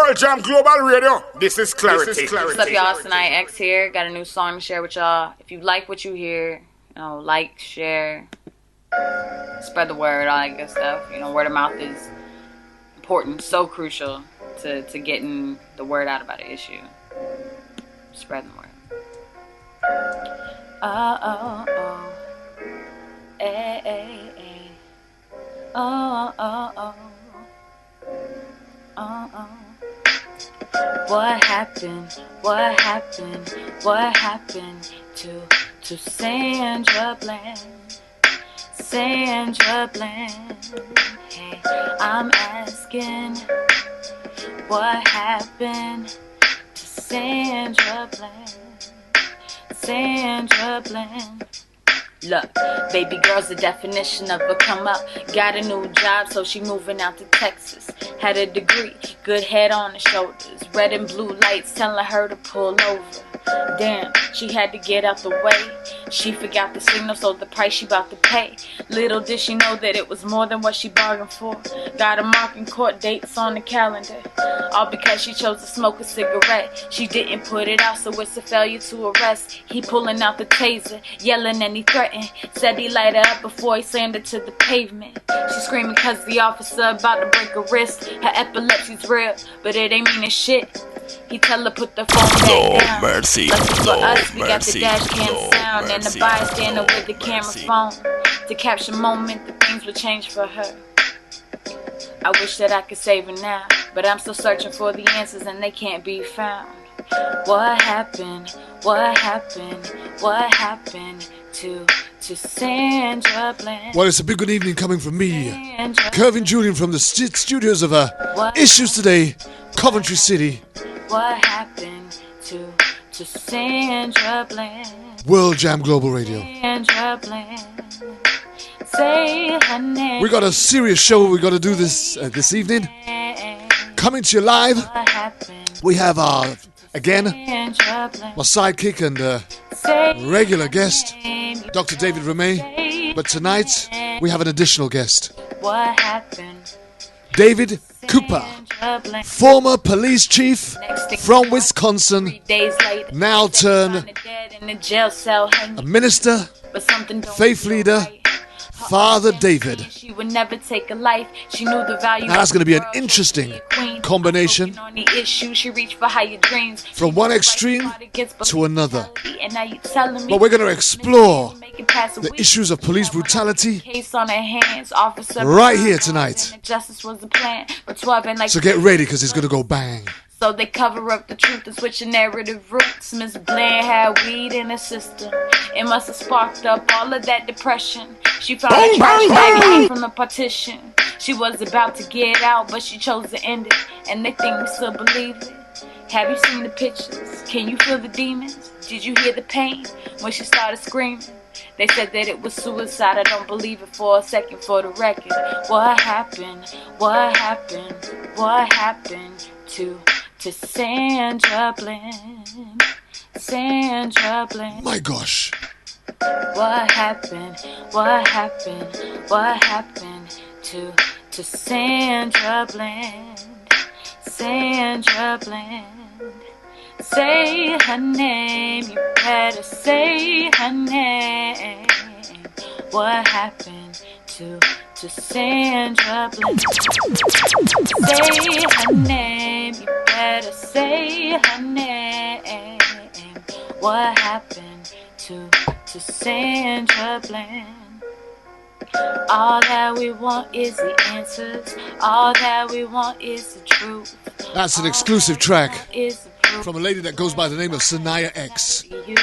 World Jam Global Radio. This is Clarity. What's up, y'all? It's Tonight X here. Got a new song to share with y'all. If you like what you hear, like, share, spread the word, all that good stuff. Word of mouth is important, so crucial to getting the word out about an issue. Spread the word. What happened? What happened? What happened to Sandra Bland? Sandra Bland. Hey, I'm asking, what happened to Sandra Bland? Sandra Bland. Look, baby girl's the definition of a come up. Got a new job, so she moving out to Texas. Had a degree, good head on her shoulders. Red and blue lights telling her to pull over. Damn, she had to get out the way. She forgot the signal, so the price she about to pay. Little did she know that it was more than what she bargained for. Got a marking court dates on the calendar. All because she chose to smoke a cigarette. She didn't put it out, so it's a failure to arrest. He pulling out the taser, yelling and he threatened. Said he light her up before he slammed her to the pavement. She screaming cause the officer about to break her wrist. Her epilepsy's real, but it ain't meaning shit. He tell her put the phone back down. Mercy, Lucky for us, we got mercy, the dash cam Lord sound and the mercy, bystander Lord with the camera mercy. phone to capture moment that things would change for her. I wish that I could save her now, but I'm still searching for the answers and they can't be found. What happened? What happened? What happened to Sandra Bland? Well, it's a big good evening coming from me, Sandra, Kervin, Julien, from the studios of What Issues Today, Coventry City, what happened to Sandra Bland? World Jam Global Radio. Sandra Bland. Say her name. We got a serious show we got to do this evening. Coming to you live, What happened? we have again, Sandra Bland. my sidekick and Say regular guest, her name. Dr. David Remay. But tonight, we have an additional guest, What happened? David Cooper, Sandra Bland. former police chief from Wisconsin, 3 days later, now turned found her dead in the jail cell hanging. a minister, But something don't faith feel leader, right. Father David. She would never take a life. She knew the value. Now that's of going to be an the world. interesting She was a queen. combination Focusing on the issue, she reached for higher dreams. from one extreme to another. And now you telling me But we're going to explore make it past a the week. issues of police brutality Case on her hands, officer. right here tonight. And the justice was the plan. For 12 and like. So get ready because it's going to go bang. So they cover up the truth and switch the narrative roots. Miss Bland had weed in her system. It must have sparked up all of that depression. She found a trash bag hanging from the partition. She was about to get out, but she chose to end it. And they think we still believe it. Have you seen the pictures? Can you feel the demons? Did you hear the pain when she started screaming? They said that it was suicide. I don't believe it for a second, for the record. What happened? What happened? What happened to Sandra Bland? Sandra Bland. My gosh. What happened? What happened? What happened to Sandra Bland? Sandra Bland. Say her name, you better say her name. What happened to Sandra Bland? Say her name, you better say her name. What happened to Sandra Bland? All that we want is the answers. All that we want is the truth. That's an exclusive track Is the proof. from a lady that goes by the name of Sanaya X. You.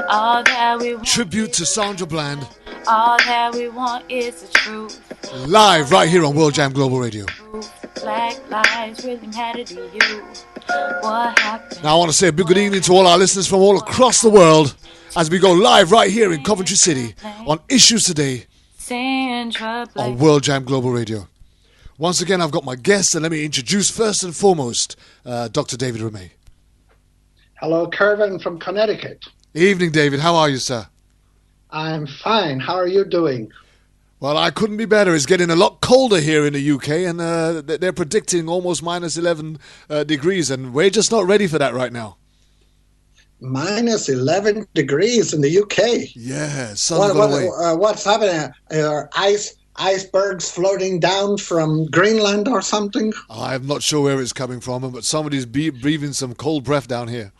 All that we want. Tribute to Sandra Bland, All that we want is the truth. live right here on World Jam Global Radio. Black lives really matter to you. What happened? Now I want to say a big good evening to all our listeners from all across the world as we go live right here in Coventry City on Issues Today Sandra on Bland. World Jam Global Radio. Once again, I've got my guests, and let me introduce first and foremost Dr. David Remay. Hello, Kervin from Connecticut. Evening, David. How are you, sir? I'm fine. How are you doing? Well, I couldn't be better. It's getting a lot colder here in the UK, and they're predicting almost minus 11 degrees, and we're just not ready for that right now. Minus 11 degrees in the UK. Yeah, sun's gone away. What's happening? Icebergs floating down from Greenland or something? I'm not sure where it's coming from, but somebody's breathing some cold breath down here.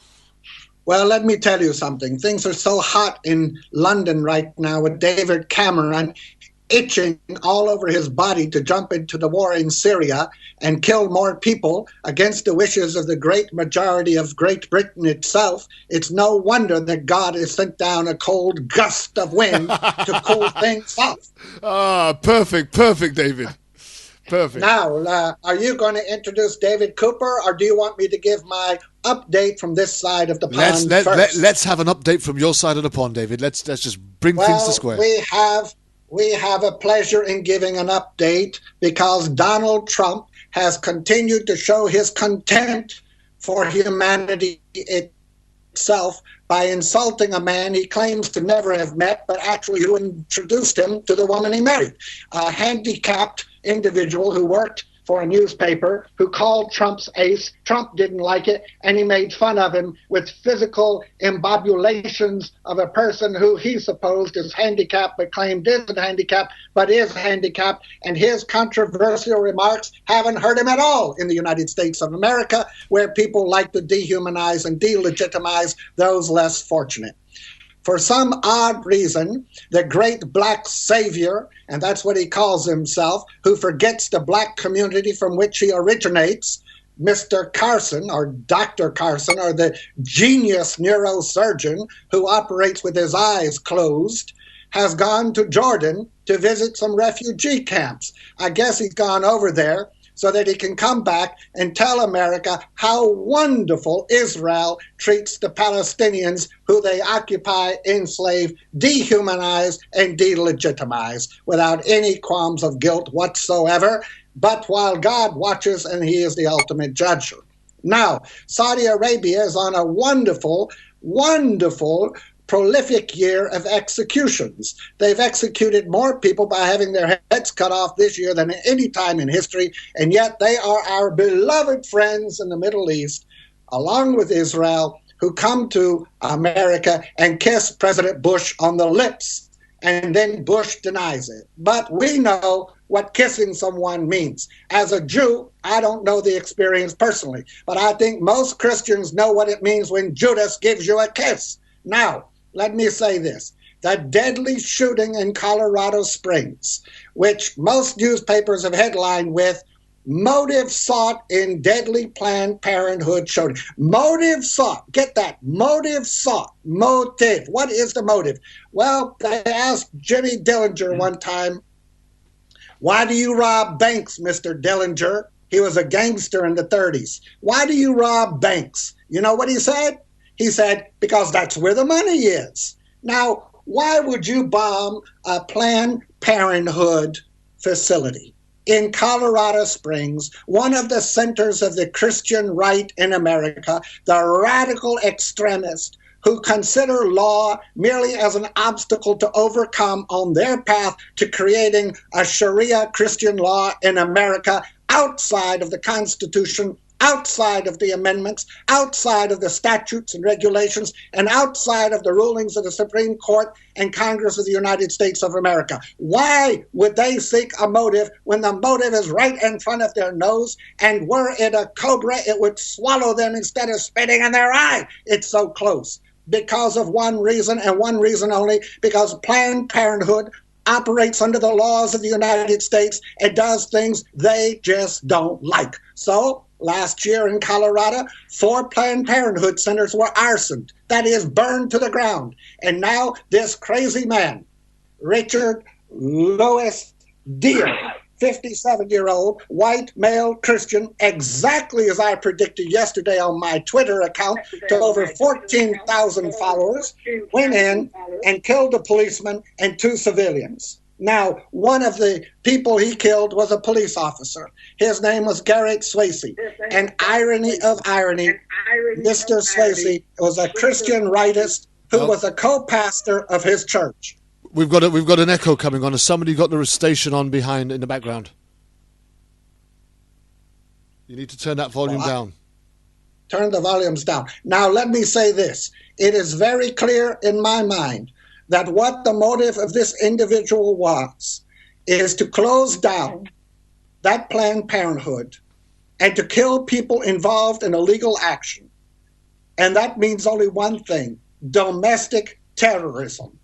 Well, let me tell you something. Things are so hot in London right now with David Cameron itching all over his body to jump into the war in Syria and kill more people against the wishes of the great majority of Great Britain itself. It's no wonder that God has sent down a cold gust of wind to cool things off. Ah, perfect, David. Perfect. Now, are you going to introduce David Cooper, or do you want me to give my update from this side of the pond first? Let's have an update from your side of the pond, David. Let's just bring things to square. We have a pleasure in giving an update because Donald Trump has continued to show his contempt for humanity itself by insulting a man he claims to never have met, but actually who introduced him to the woman he married, a handicapped individual who worked for a newspaper who called Trump's ace. Trump didn't like it, and he made fun of him with physical embobulations of a person who he supposed is handicapped but claimed isn't handicapped but is handicapped, and his controversial remarks haven't hurt him at all in the United States of America, where people like to dehumanize and delegitimize those less fortunate. For some odd reason, the great black savior, and that's what he calls himself, who forgets the black community from which he originates, Mr. Carson, or Dr. Carson, or the genius neurosurgeon who operates with his eyes closed, has gone to Jordan to visit some refugee camps. I guess he's gone over there so that he can come back and tell America how wonderful Israel treats the Palestinians who they occupy, enslave, dehumanize, and delegitimize without any qualms of guilt whatsoever, but while God watches and he is the ultimate judge. Now, Saudi Arabia is on a wonderful, prolific year of executions. They've executed more people by having their heads cut off this year than at any time in history, and yet they are our beloved friends in the Middle East, along with Israel, who come to America and kiss President Bush on the lips, and then Bush denies it. But we know what kissing someone means. As a Jew, I don't know the experience personally, but I think most Christians know what it means when Judas gives you a kiss. Now, let me say this. The deadly shooting in Colorado Springs, which most newspapers have headlined with, motive sought in deadly Planned Parenthood shooting. Motive sought. Get that. Motive sought. Motive. What is the motive? Well, they asked Jimmy Dillinger one time, why do you rob banks, Mr. Dillinger? He was a gangster in the 30s. Why do you rob banks? You know what he said? He said, because that's where the money is. Now, why would you bomb a Planned Parenthood facility in Colorado Springs, one of the centers of the Christian right in America, the radical extremists who consider law merely as an obstacle to overcome on their path to creating a Sharia Christian law in America outside of the Constitution, outside of the amendments, outside of the statutes and regulations, and outside of the rulings of the Supreme Court and Congress of the United States of America. Why would they seek a motive when the motive is right in front of their nose, and were it a cobra, it would swallow them instead of spitting in their eye? It's so close. Because of one reason, and one reason only, because Planned Parenthood operates under the laws of the United States and does things they just don't like. So, last year in Colorado, 4 Planned Parenthood centers were arsoned, that is, burned to the ground. And now this crazy man, Richard Louis Deere, 57-year-old, white, male, Christian, exactly as I predicted yesterday on my Twitter account, to over 14,000 followers, went in and killed a policeman and 2 civilians. Now, one of the people he killed was a police officer. His name was Garrett Swayze. And irony of irony, Mr. Swayze was a Christian rightist who was a co-pastor of his church. We've got an echo coming on. Has somebody got the station on behind in the background? You need to turn that volume down. Turn the volumes down. Now, let me say this. It is very clear in my mind that what the motive of this individual was is to close down that Planned Parenthood and to kill people involved in illegal action. And that means only one thing: domestic terrorism.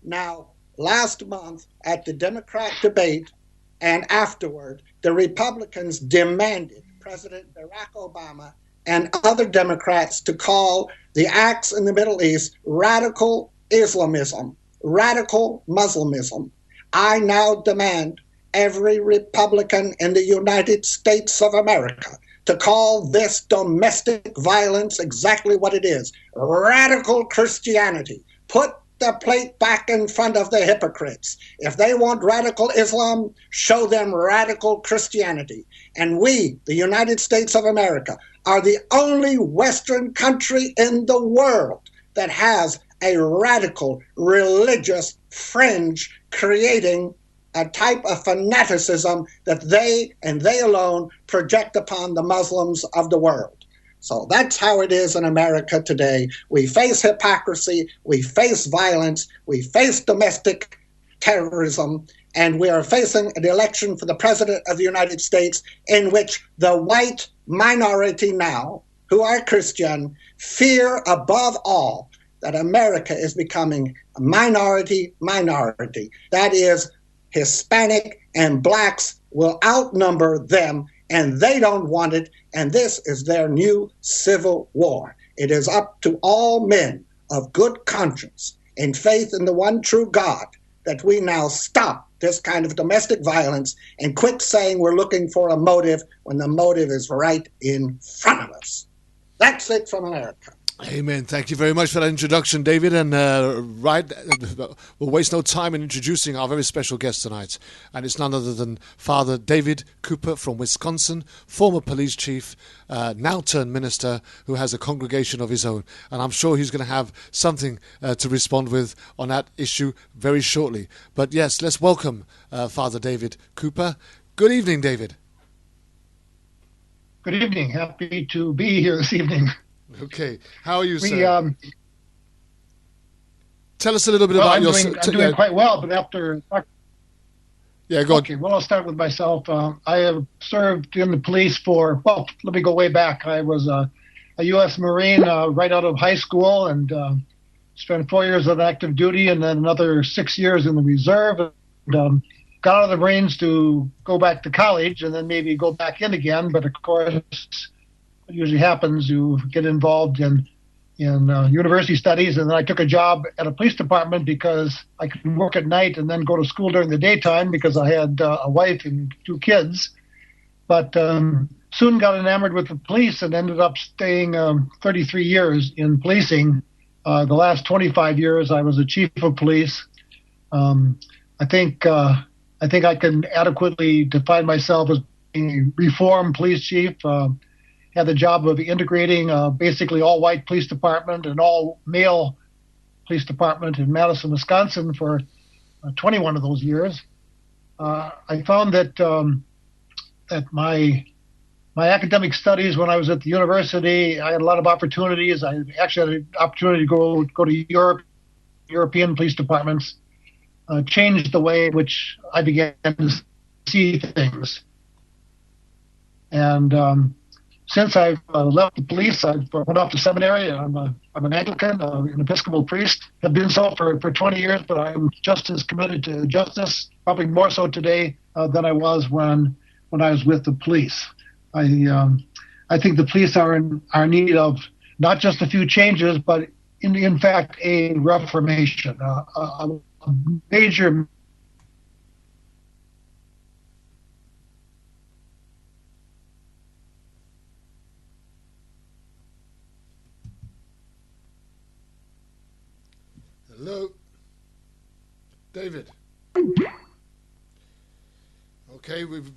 Now, last month at the Democrat debate and afterward, the Republicans demanded President Barack Obama and other Democrats to call the acts in the Middle East radical Islamism, radical Muslimism. I now demand every Republican in the United States of America to call this domestic violence exactly what it is: radical Christianity. Put the plate back in front of the hypocrites. If they want radical Islam, show them radical Christianity. And we, the United States of America, are the only Western country in the world that has a radical religious fringe creating a type of fanaticism that they and they alone project upon the Muslims of the world. So that's how it is in America today. We face hypocrisy, we face violence, we face domestic terrorism, and we are facing an election for the President of the United States in which the white minority now, who are Christian, fear above all that America is becoming a minority. That is, Hispanic and blacks will outnumber them, and they don't want it, and this is their new civil war. It is up to all men of good conscience and faith in the one true God that we now stop this kind of domestic violence and quit saying we're looking for a motive when the motive is right in front of us. That's it from America. Amen. Thank you very much for that introduction, David. And we'll waste no time in introducing our very special guest tonight. And it's none other than Father David Cooper from Wisconsin, former police chief, now turned minister, who has a congregation of his own. And I'm sure he's going to have something to respond with on that issue very shortly. But yes, let's welcome Father David Cooper. Good evening, David. Good evening. Happy to be here this evening. Okay. How are you, sir? Tell us a little bit about yourself. I'm doing quite well, but after... Yeah, go on. Okay, well, I'll start with myself. I have served in the police for, well, let me go way back. I was a U.S. Marine right out of high school and spent 4 years on active duty and then another 6 years in the reserve. And, got out of the Marines to go back to college and then maybe go back in again. But, of course... what usually happens, you get involved in university studies, and then I took a job at a police department because I could work at night and then go to school during the daytime because I had a wife and 2 kids. But soon got enamored with the police and ended up staying 33 years in policing. The last 25 years I was a chief of police. I think I can adequately define myself as being a reformed police chief. Had the job of integrating basically all-white police department and all-male police department in Madison, Wisconsin for 21 of those years. I found that my academic studies when I was at the university, I had a lot of opportunities. I actually had an opportunity to go to Europe, European police departments, changed the way in which I began to see things. And since I've left the police, I've went off to seminary. I'm an Anglican, an Episcopal priest. Have been so for 20 years, but I'm just as committed to justice, probably more so today than I was when I was with the police. I think the police are in need of not just a few changes, but in fact a reformation, a major. Hello, David. Okay, we've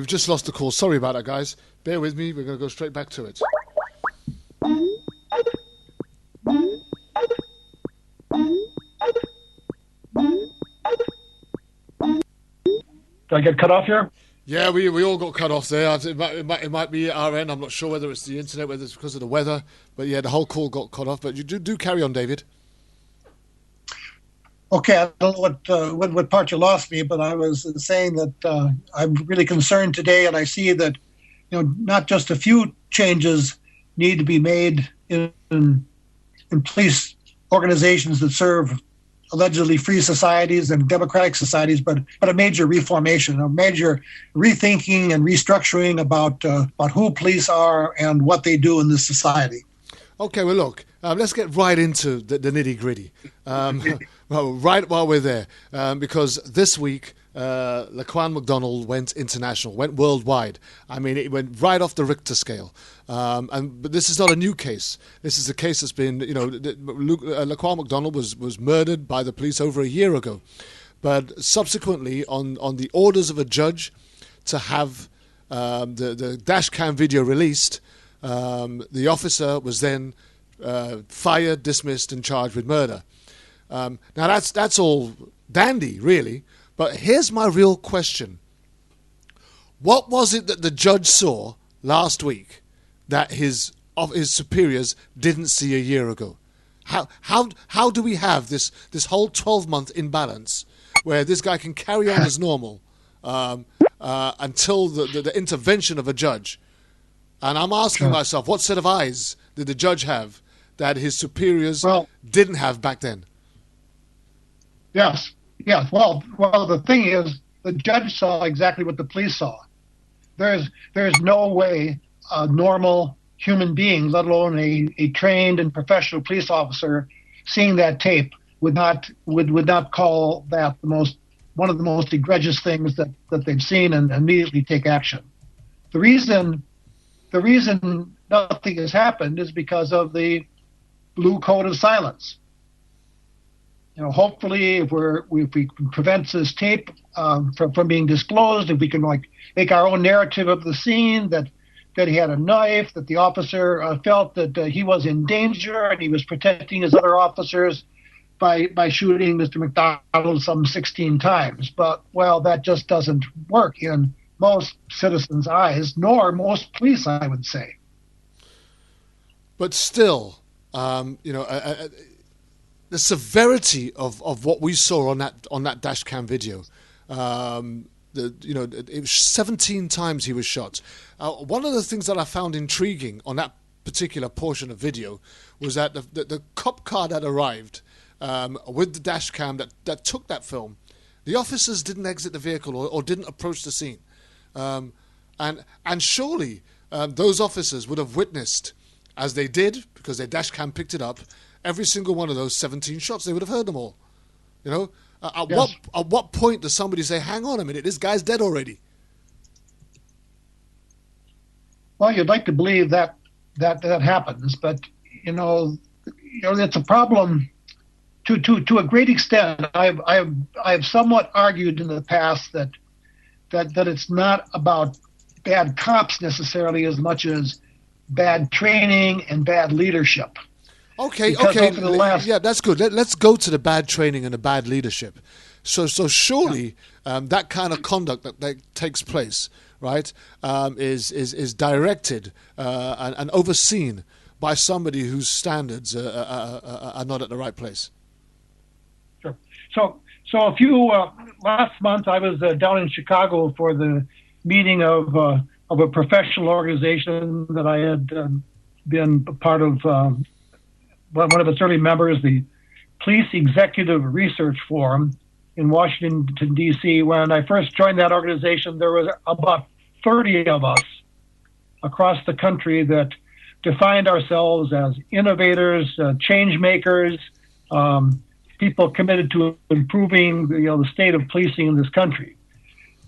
just lost the call. Sorry about that, guys. Bear with me. We're going to go straight back to it. Did I get cut off here? Yeah, we all got cut off there. It might be our end. I'm not sure whether it's the internet, whether it's because of the weather. But yeah, the whole call got cut off. But you do carry on, David. Okay, I don't know what part you lost me, but I was saying that I'm really concerned today, and I see that not just a few changes need to be made in police organizations that serve allegedly free societies and democratic societies, but a major reformation, a major rethinking and restructuring about who police are and what they do in this society. Okay, well, look, let's get right into the nitty-gritty, right while we're there, because this week, Laquan McDonald went international, went worldwide. I mean, it went right off the Richter scale. But this is not a new case. This is a case that's been, Laquan McDonald was murdered by the police over a year ago. But subsequently, on the orders of a judge to have the dash cam video released, the officer was then fired, dismissed, and charged with murder. Now that's all dandy, really. But here's my real question: what was it that the judge saw last week that his superiors didn't see a year ago? How do we have this whole 12-month imbalance where this guy can carry on as normal until the intervention of a judge? And I'm asking myself, what set of eyes did the judge have that his superiors didn't have back then? Yes. Well, the thing is, the judge saw exactly what the police saw. There's no way a normal human being, let alone a trained and professional police officer, seeing that tape would not call that one of the most egregious things that they've seen and immediately take action. The reason nothing has happened is because of the blue code of silence. Hopefully, if we can prevent this tape from being disclosed, if we can make our own narrative of the scene, that he had a knife, that the officer felt that he was in danger and he was protecting his other officers by shooting Mr. McDonald some 16 times. But, that just doesn't work in most citizens' eyes, nor most police, I would say. But still, the severity of what we saw on that dash cam video, it was 17 times he was shot. One of the things that I found intriguing on that particular portion of video was that the cop car that arrived with the dash cam that took that film, the officers didn't exit the vehicle or didn't approach the scene, and surely those officers would have witnessed, as they did because their dash cam picked it up, every single one of those 17 shots. They would have heard them all. At what point does somebody say, "Hang on a minute, this guy's dead already"? Well, you'd like to believe that happens, but it's a problem to a great extent. I've somewhat argued in the past that it's not about bad cops necessarily as much as bad training and bad leadership. Okay. Yeah, that's good. Let's go to the bad training and the bad leadership. So surely that kind of conduct that takes place, right, is directed and overseen by somebody whose standards are not at the right place. Sure. So last month I was down in Chicago for the meeting of a professional organization that I had been a part of. One of its early members, the Police Executive Research Forum in Washington, D.C. When I first joined that organization, there was about 30 of us across the country that defined ourselves as innovators, change makers, people committed to improving the state of policing in this country.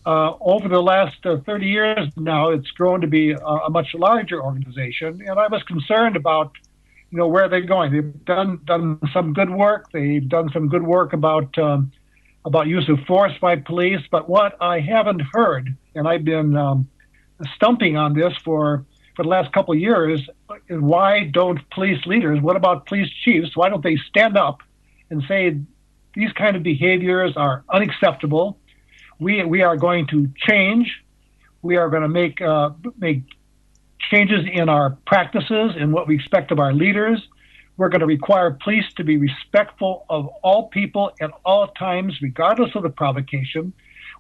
Over the last 30 years now, it's grown to be a much larger organization, and I was concerned about where they're going. They've done some good work. They've done some good work about use of force by police. But what I haven't heard, and I've been stumping on this for the last couple of years, is why don't police leaders, what about police chiefs, why don't they stand up and say these kind of behaviors are unacceptable? We are going to change. We are going to make changes in our practices and what we expect of our leaders. We're going to require police to be respectful of all people at all times, regardless of the provocation.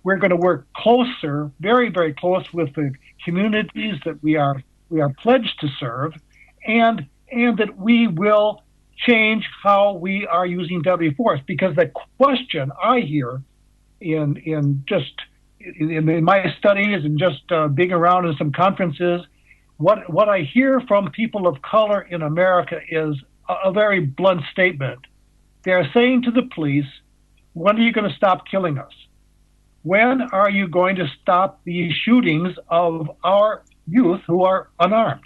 We're going to work closer, very, very close with the communities that we are pledged to serve, and that we will change how we are using deadly force. Because the question I hear in my studies and just being around in some conferences, what I hear from people of color in America is a very blunt statement. They're saying to the police, when are you going to stop killing us? When are you going to stop the shootings of our youth who are unarmed?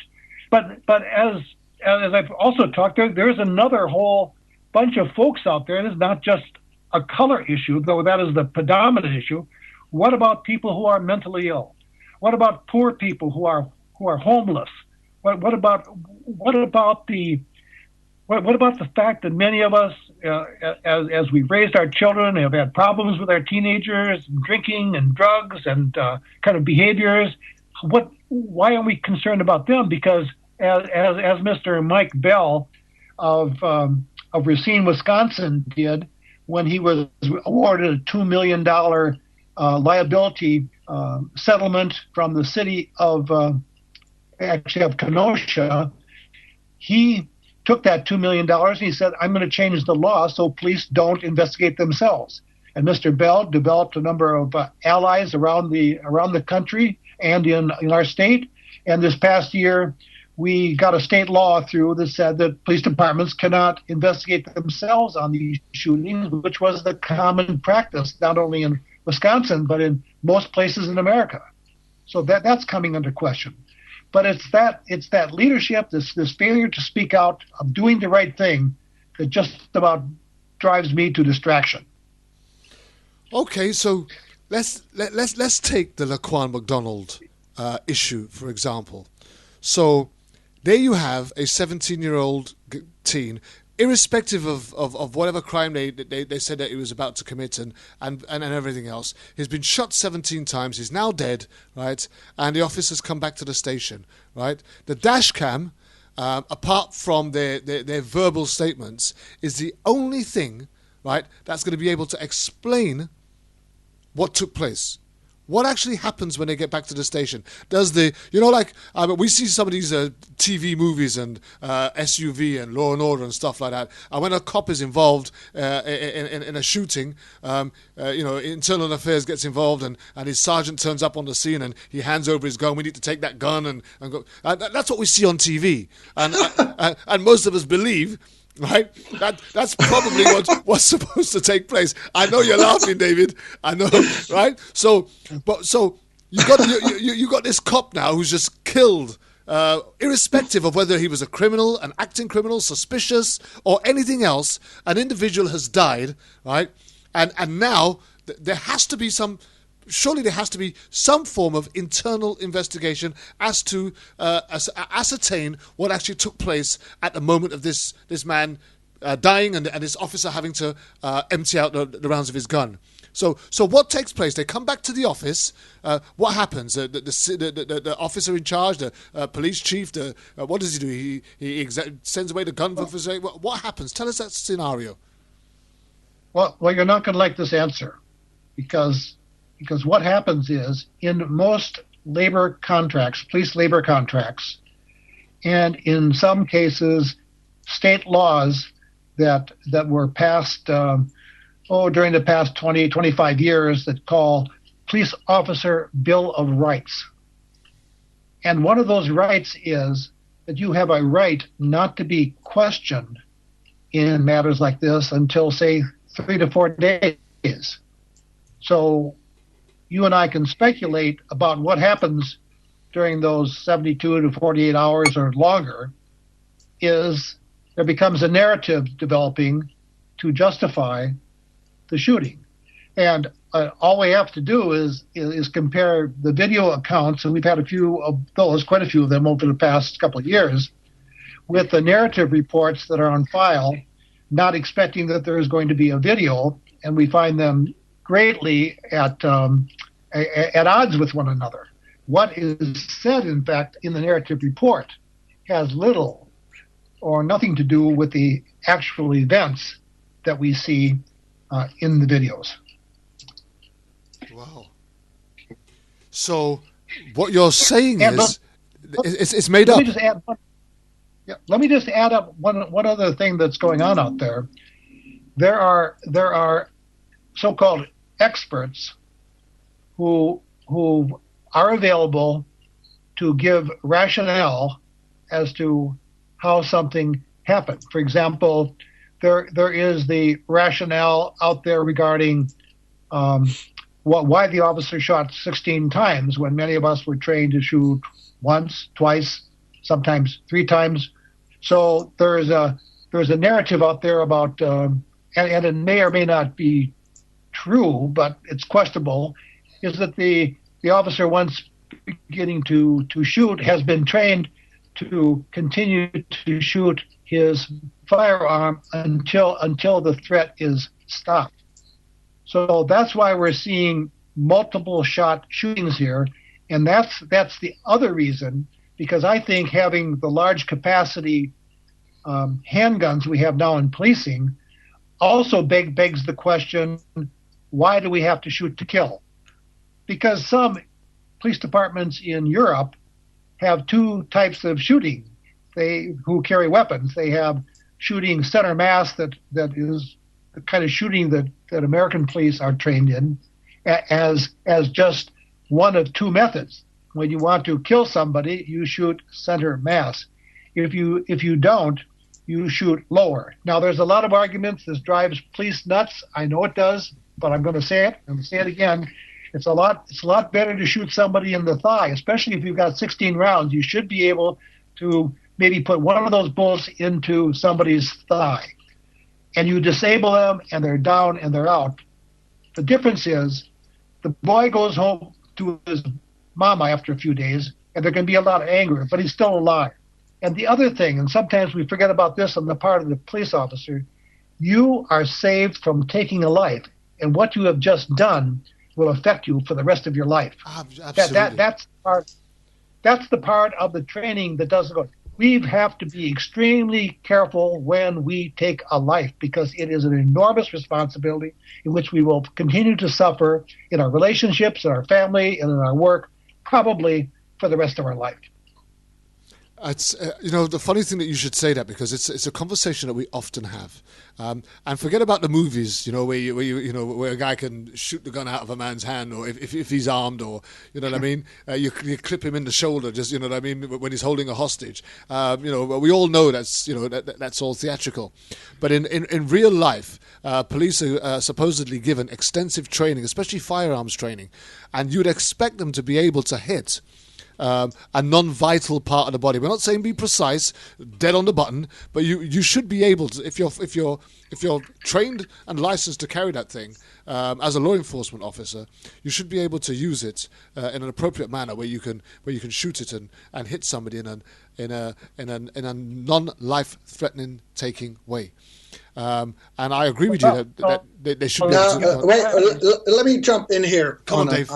But as I've also talked, there's another whole bunch of folks out there. It's not just a color issue, though that is the predominant issue. What about people who are mentally ill? What about poor people who are homeless? What about the fact that many of us, as we've raised our children, have had problems with our teenagers, drinking and drugs and kind of behaviors? Why aren't we concerned about them? Because as Mr. Mike Bell of Racine, Wisconsin did when he was awarded a $2 million liability settlement from the city of Kenosha, he took that $2 million and he said, I'm going to change the law so police don't investigate themselves. And Mr. Bell developed a number of allies around the country and in our state. And this past year, we got a state law through that said that police departments cannot investigate themselves on these shootings, which was the common practice, not only in Wisconsin, but in most places in America. So that's coming under question. But it's that leadership, this failure to speak out, of doing the right thing, that just about drives me to distraction. Okay, so let's take the Laquan McDonald issue, for example. So there you have a 17-year-old teen, irrespective of whatever crime they said that he was about to commit and everything else. He's been shot 17 times. He's now dead, right? And the officers come back to the station, right? The dash cam, apart from their verbal statements, is the only thing, right, that's going to be able to explain what took place. What actually happens when they get back to the station? Does we see some of these TV movies and SUV and Law and Order and stuff like that. And when a cop is involved in a shooting, Internal Affairs gets involved and his sergeant turns up on the scene and he hands over his gun. We need to take that gun and go. That's what we see on TV. And most of us believe. Right, that's probably what's supposed to take place. I know you're laughing, David. I know, right? So you got this cop now who's just killed, irrespective of whether he was a criminal, an acting criminal, suspicious, or anything else. An individual has died, right? And now there has to be some. Surely there has to be some form of internal investigation as to ascertain what actually took place at the moment of this man dying and this officer having to empty out the rounds of his gun. So what takes place? They come back to the office. What happens? The officer in charge, the police chief, what does he do? He sends away the gun officer. What happens? Tell us that scenario. Well, you're not going to like this answer because what happens is in most labor contracts, police labor contracts, and in some cases, state laws that were passed during the past 20, 25 years that call Police Officer Bill of Rights. And one of those rights is that you have a right not to be questioned in matters like this until, say, 3 to 4 days. So you and I can speculate about what happens during those 72 to 48 hours or longer. Is there becomes a narrative developing to justify the shooting. And all we have to do is compare the video accounts, and we've had a few of those, quite a few of them over the past couple of years, with the narrative reports that are on file, not expecting that there is going to be a video, and we find them greatly at odds with one another. What is said, in fact, in the narrative report has little or nothing to do with the actual events that we see in the videos. Wow. So what you're saying is it's made up. Let me just add up one other thing that's going on out there. There are so-called experts who are available to give rationale as to how something happened. For example, there is the rationale out there regarding why the officer shot 16 times when many of us were trained to shoot once, twice, sometimes 3 times. So there's a narrative out there about, and it may or may not be true, but it's questionable, is that the officer, once beginning to shoot, has been trained to continue to shoot his firearm until the threat is stopped. So that's why we're seeing multiple shootings here, and that's the other reason, because I think having the large capacity handguns we have now in policing also begs the question, why do we have to shoot to kill? Because some police departments in Europe have 2 types of shooting. Who carry weapons. They have shooting center mass that is the kind of shooting that American police are trained in as just one of 2 methods. When you want to kill somebody, you shoot center mass. If you don't, you shoot lower. Now, there's a lot of arguments. This drives police nuts. I know it does, but I'm going to say it. I'm going to say it again. It's a lot better to shoot somebody in the thigh, especially if you've got 16 rounds. You should be able to maybe put one of those bullets into somebody's thigh, and you disable them, and they're down and they're out. The difference is the boy goes home to his mama after a few days, and there can be a lot of anger, but he's still alive. And the other thing, and sometimes we forget about this on the part of the police officer, you are saved from taking a life, and what you have just done will affect you for the rest of your life. Absolutely. That's the part of the training that doesn't go. We have to be extremely careful when we take a life, because it is an enormous responsibility in which we will continue to suffer in our relationships, in our family, and in our work, probably for the rest of our life. It's the funny thing that you should say that, because it's a conversation that we often have, and forget about the movies, where a guy can shoot the gun out of a man's hand, or if he's armed, or you know what I mean, you clip him in the shoulder, just when he's holding a hostage. We all know that's all theatrical, but in real life, police are supposedly given extensive training, especially firearms training, and you'd expect them to be able to hit a non-vital part of the body. We're not saying be precise, dead on the button, but you should be able to, if you're trained and licensed to carry that thing as a law enforcement officer, you should be able to use it in an appropriate manner where you can shoot it and hit somebody in a non-life threatening taking way. And I agree with you that they should be able to. Wait, let me jump in here. Come on, Dave.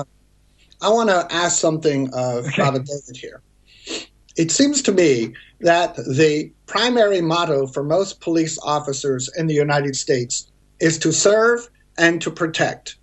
I want to ask something of Father David here. It seems to me that the primary motto for most police officers in the United States is to serve and to protect.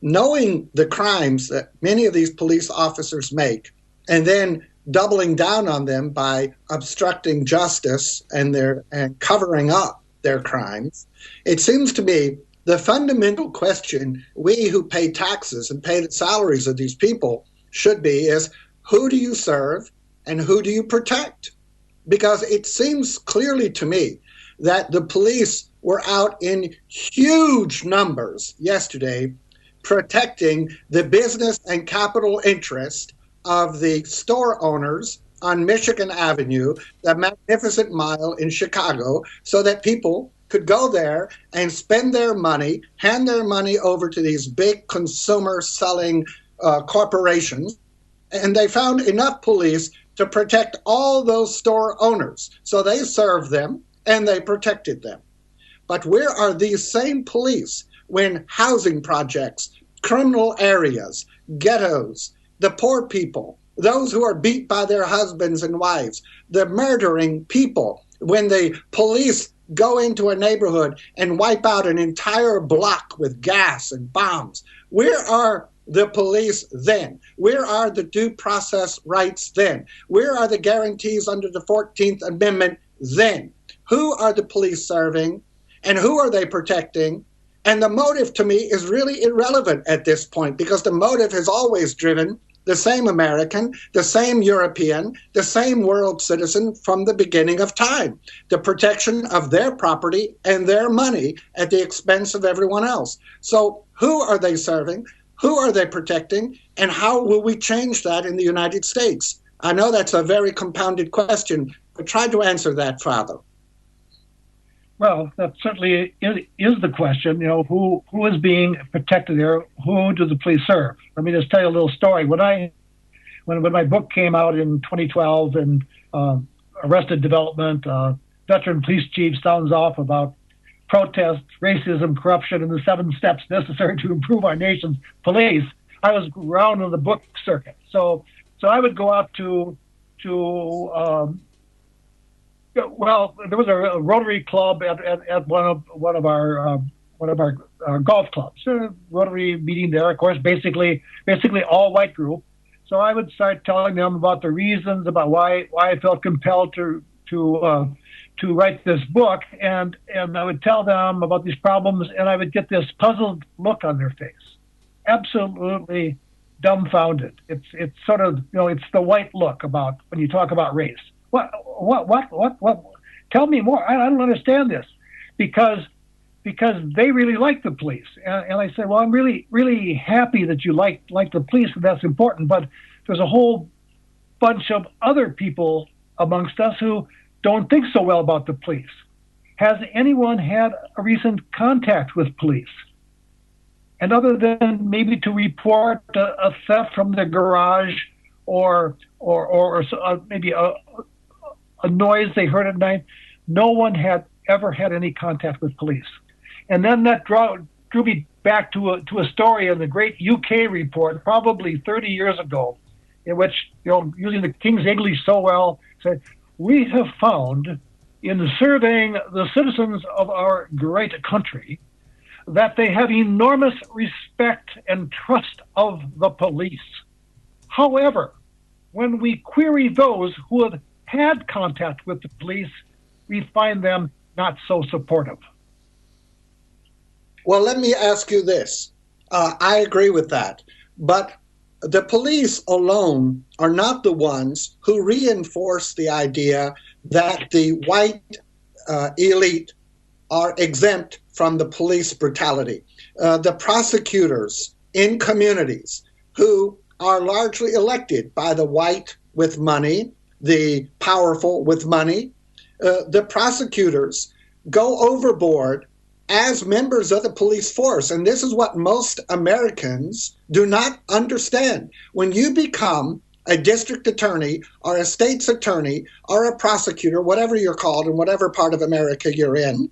Knowing the crimes that many of these police officers make, and then doubling down on them by obstructing justice and covering up their crimes, it seems to me the fundamental question we who pay taxes and pay the salaries of these people should be is, who do you serve and who do you protect? Because it seems clearly to me that the police were out in huge numbers yesterday protecting the business and capital interest of the store owners on Michigan Avenue, the Magnificent Mile in Chicago, so that people could go there and spend their money, hand their money over to these big consumer selling corporations. And they found enough police to protect all those store owners. So they served them and they protected them. But where are these same police when housing projects, criminal areas, ghettos, the poor people, those who are beat by their husbands and wives, the murdering people, when the police go into a neighborhood and wipe out an entire block with gas and bombs. Where are the police then? Where are the due process rights then? Where are the guarantees under the 14th Amendment then? Who are the police serving, and who are they protecting? And the motive to me is really irrelevant at this point, because the motive has always driven the same American, the same European, the same world citizen from the beginning of time, the protection of their property and their money at the expense of everyone else. So who are they serving? Who are they protecting? And how will we change that in the United States? I know that's a very compounded question, but try to answer that, Father. Well, that certainly is the question. You know, who is being protected there? Who do the police serve? Let me just tell you a little story. When my book came out in 2012 and Arrested Development, veteran police chief sounds off about protests, racism, corruption, and the 7 steps necessary to improve our nation's police, I was around on the book circuit. So I would go out to well, there was a Rotary Club at one of our golf clubs. Rotary meeting there, of course, basically all white group. So I would start telling them about the reasons about why I felt compelled to write this book, and I would tell them about these problems, and I would get this puzzled look on their face, absolutely dumbfounded. It's sort of, you know, it's the white look about when you talk about race. What? Tell me more. I don't understand this, because they really like the police. And I said, well, I'm really, really happy that you like the police, and that's important. But there's a whole bunch of other people amongst us who don't think so well about the police. Has anyone had a recent contact with police? And other than maybe to report a theft from their garage or maybe a noise they heard at night, no one had ever had any contact with police. And then that drew me back to a story in the great UK report, probably 30 years ago, in which, you know, using the King's English so well, said, we have found in surveying the citizens of our great country that they have enormous respect and trust of the police. However, when we query those who have had contact with the police, we find them not so supportive. Well, let me ask you this. I agree with that. But the police alone are not the ones who reinforce the idea that the white elite are exempt from the police brutality. The prosecutors in communities who are largely elected by the white with money, the powerful with money, the prosecutors go overboard as members of the police force. And this is what most Americans do not understand. When you become a district attorney or a state's attorney or a prosecutor, whatever you're called in whatever part of America you're in,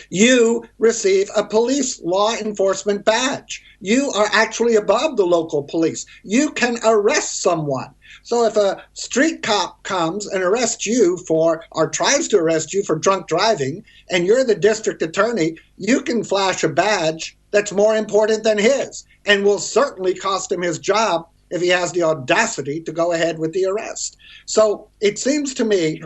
you receive a police law enforcement badge. You are actually above the local police. You can arrest someone. So if a street cop comes and arrests you for, or tries to arrest you for drunk driving, and you're the district attorney, you can flash a badge that's more important than his and will certainly cost him his job if he has the audacity to go ahead with the arrest. So it seems to me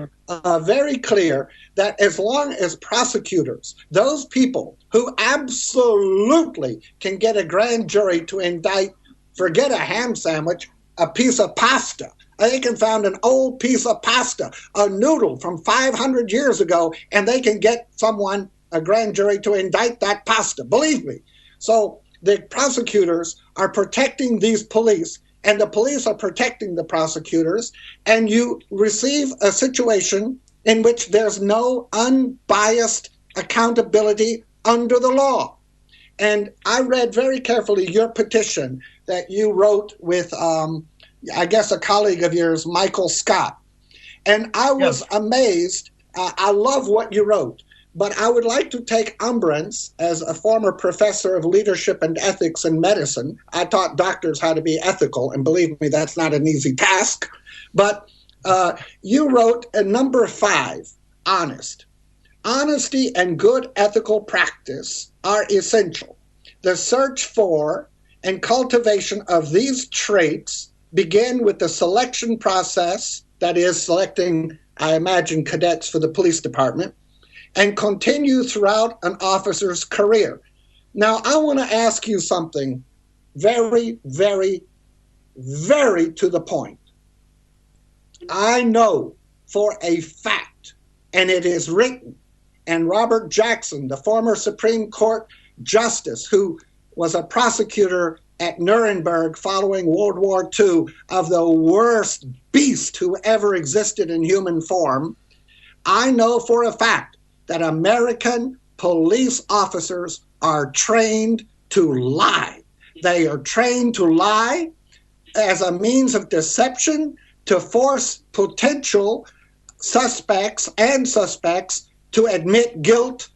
very clear that as long as prosecutors, those people who absolutely can get a grand jury to indict, forget a ham sandwich, a piece of pasta. They can find an old piece of pasta, a noodle from 500 years ago, and they can get someone, a grand jury, to indict that pasta. Believe me. So the prosecutors are protecting these police, and the police are protecting the prosecutors, and you receive a situation in which there's no unbiased accountability under the law. And I read very carefully your petition that you wrote with, I guess, a colleague of yours, Michael Scott. And I was amazed. I love what you wrote, But I would like to take umbrance as a former professor of leadership and ethics in medicine. I taught doctors how to be ethical, and believe me, that's not an easy task. But you wrote a number 5, honest. Honesty and good ethical practice are essential. The search for and cultivation of these traits begin with the selection process, that is, selecting, I imagine, cadets for the police department, and continue throughout an officer's career. Now, I want to ask you something very, very, very to the point. I know for a fact, and it is written, and Robert Jackson, the former Supreme Court justice who was a prosecutor at Nuremberg following World War II, of the worst beast who ever existed in human form, I know for a fact that American police officers are trained to lie. They are trained to lie as a means of deception to force potential suspects to admit guilt.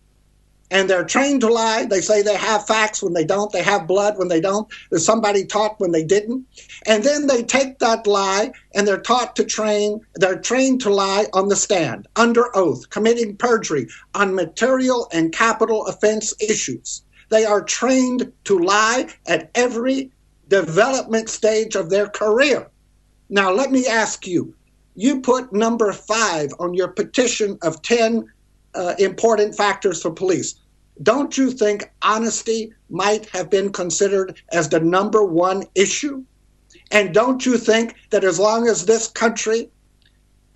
And they're trained to lie. They say they have facts when they don't. They have blood when they don't. There's somebody taught when they didn't. And then they take that lie and they're trained to lie on the stand, under oath, committing perjury on material and capital offense issues. They are trained to lie at every development stage of their career. Now, let me ask you, you put number 5 on your petition of 10 important factors for police. Don't you think honesty might have been considered as the number 1 issue? And don't you think that as long as this country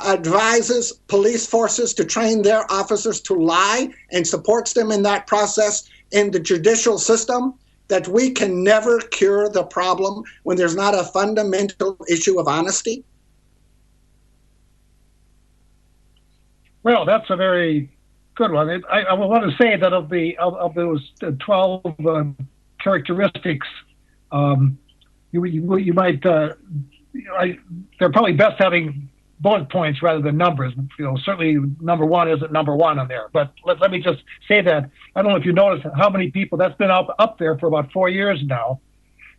advises police forces to train their officers to lie and supports them in that process in the judicial system, that we can never cure the problem when there's not a fundamental issue of honesty? Well, that's a very good one. I want to say that of those 12 characteristics, you might they're probably best having bullet points rather than numbers. Certainly number 1 isn't number 1 on there. But let me just say that I don't know if you noticed how many people that's been up there for about 4 years now.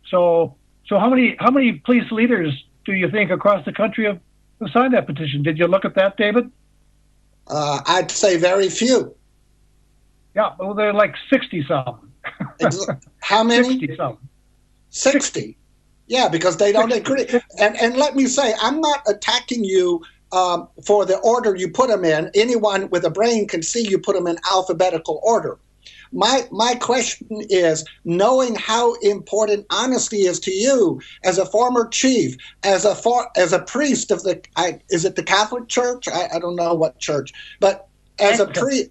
So how many police leaders do you think across the country have signed that petition? Did you look at that, David? I'd say very few. Yeah, well, they're like 60-some. How many? 60-some. 60. Yeah, because they don't agree. And let me say, I'm not attacking you for the order you put them in. Anyone with a brain can see you put them in alphabetical order. My question is, knowing how important honesty is to you as a former chief, as a priest of is it the Catholic Church? I don't know what church, but as a priest,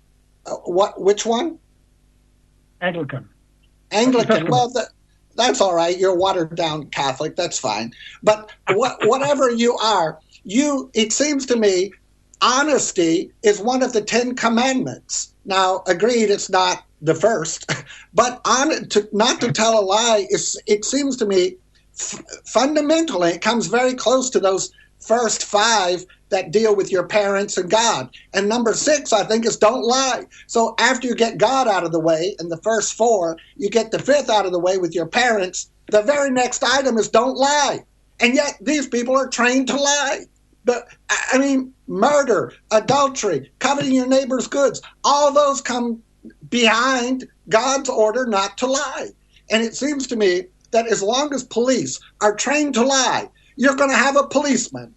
which one? Anglican. Well, that's all right. You're watered down Catholic. That's fine. But whatever you are, it seems to me, honesty is one of the 10 commandments. Now, agreed, it's not the first, but not to tell a lie, it seems to me fundamentally it comes very close to those first 5 that deal with your parents and God. And number 6, I think, is don't lie. So after you get God out of the way in the first 4, you get the 5th out of the way with your parents. The very next item is don't lie. And yet these people are trained to lie. But I mean, murder, adultery, coveting your neighbor's goods, all those come behind God's order not to lie. And it seems to me that as long as police are trained to lie, you're going to have a policeman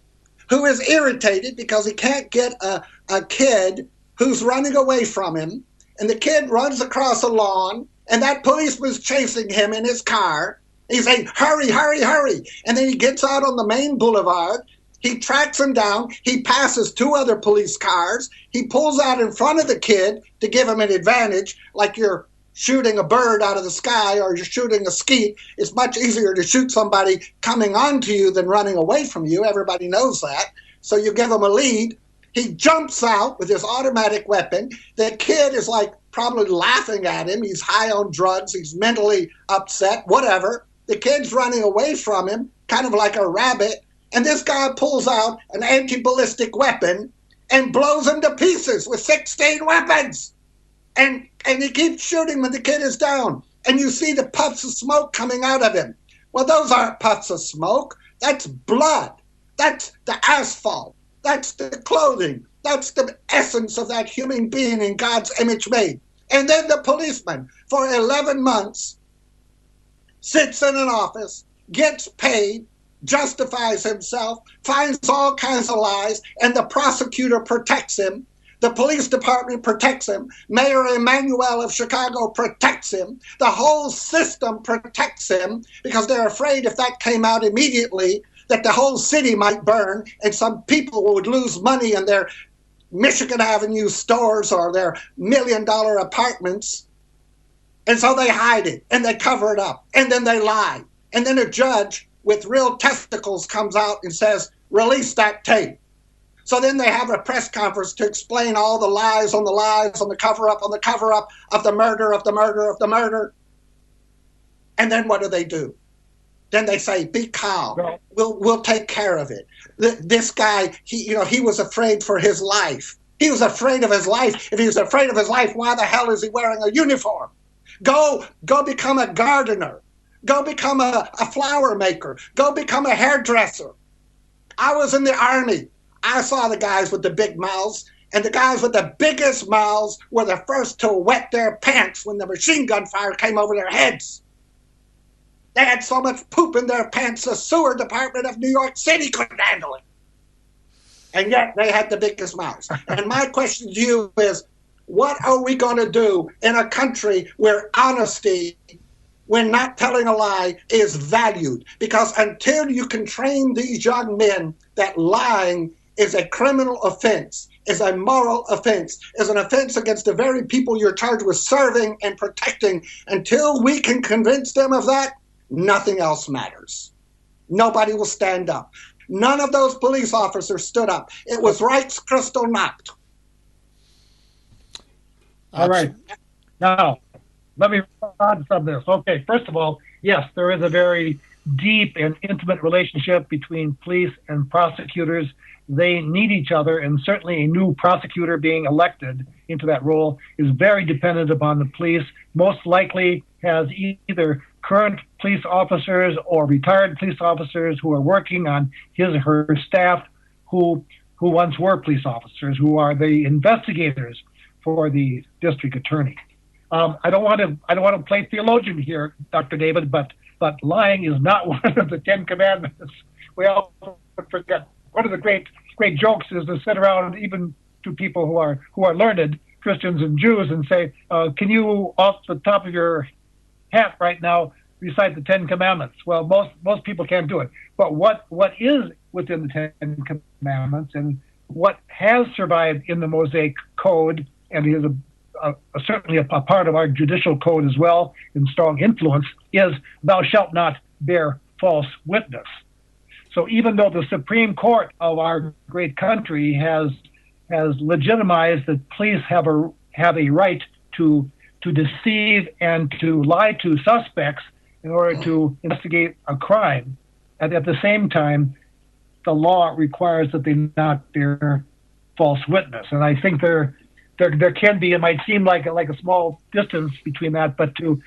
who is irritated because he can't get a kid who's running away from him, and the kid runs across a lawn, and that policeman's chasing him in his car. He's saying, hurry, hurry, hurry. And then he gets out on the main boulevard. He tracks him down. He passes 2 other police cars. He pulls out in front of the kid to give him an advantage, like you're shooting a bird out of the sky or you're shooting a skeet. It's much easier to shoot somebody coming onto you than running away from you. Everybody knows that. So you give him a lead. He jumps out with his automatic weapon. The kid is like probably laughing at him. He's high on drugs. He's mentally upset, whatever. The kid's running away from him, kind of like a rabbit. And this guy pulls out an anti-ballistic weapon and blows him to pieces with 16 weapons. And he keeps shooting when the kid is down. And you see the puffs of smoke coming out of him. Well, those aren't puffs of smoke. That's blood. That's the asphalt. That's the clothing. That's the essence of that human being in God's image made. And then the policeman, for 11 months, sits in an office, gets paid, justifies himself, finds all kinds of lies, and the prosecutor protects him. The police department protects him. Mayor Emanuel of Chicago protects him. The whole system protects him because they're afraid if that came out immediately that the whole city might burn and some people would lose money in their Michigan Avenue stores or their $1 million apartments. And so they hide it and they cover it up and then they lie. And then a judge with real testicles comes out and says, release that tape. So then they have a press conference to explain all the lies on the lies, on the cover-up of the murder, of the murder, of the murder. And then what do? Then they say, be calm. We'll take care of it. This guy, he was afraid for his life. He was afraid of his life. If he was afraid of his life, why the hell is he wearing a uniform? Go become a gardener. Go become a flower maker. Go become a hairdresser. I was in the Army. I saw the guys with the big mouths, and the guys with the biggest mouths were the first to wet their pants when the machine gun fire came over their heads. They had so much poop in their pants, the sewer department of New York City couldn't handle it. And yet they had the biggest mouths. And my question to you is, what are we going to do in a country where honesty, when not telling a lie, is valued? Because until you can train these young men that lying is a criminal offense, is a moral offense, is an offense against the very people you're charged with serving and protecting, until we can convince them of that, nothing else matters. Nobody will stand up. None of those police officers stood up. It was Reich's crystal knocked. All right. Now, let me respond to this. Okay, first of all, yes, there is a very deep and intimate relationship between police and prosecutors. They need each other, and certainly a new prosecutor being elected into that role is very dependent upon the police. Most likely has either current police officers or retired police officers who are working on his or her staff who once were police officers, who are the investigators for the district attorney. I don't want to play theologian here, Dr. David, but lying is not one of the 10 Commandments. We all forget. One of the great jokes is to sit around, even to people who are learned, Christians and Jews, and say, can you, off the top of your hat right now, recite the 10 Commandments? Well, most people can't do it. But what is within the 10 Commandments and what has survived in the Mosaic Code and is certainly a part of our judicial code as well, in strong influence, is thou shalt not bear false witness. So even though the Supreme Court of our great country has legitimized that police have a right to deceive and to lie to suspects in order to investigate a crime, at the same time, the law requires that they not bear false witness. And I think there can be, it might seem like a small distance between that, but to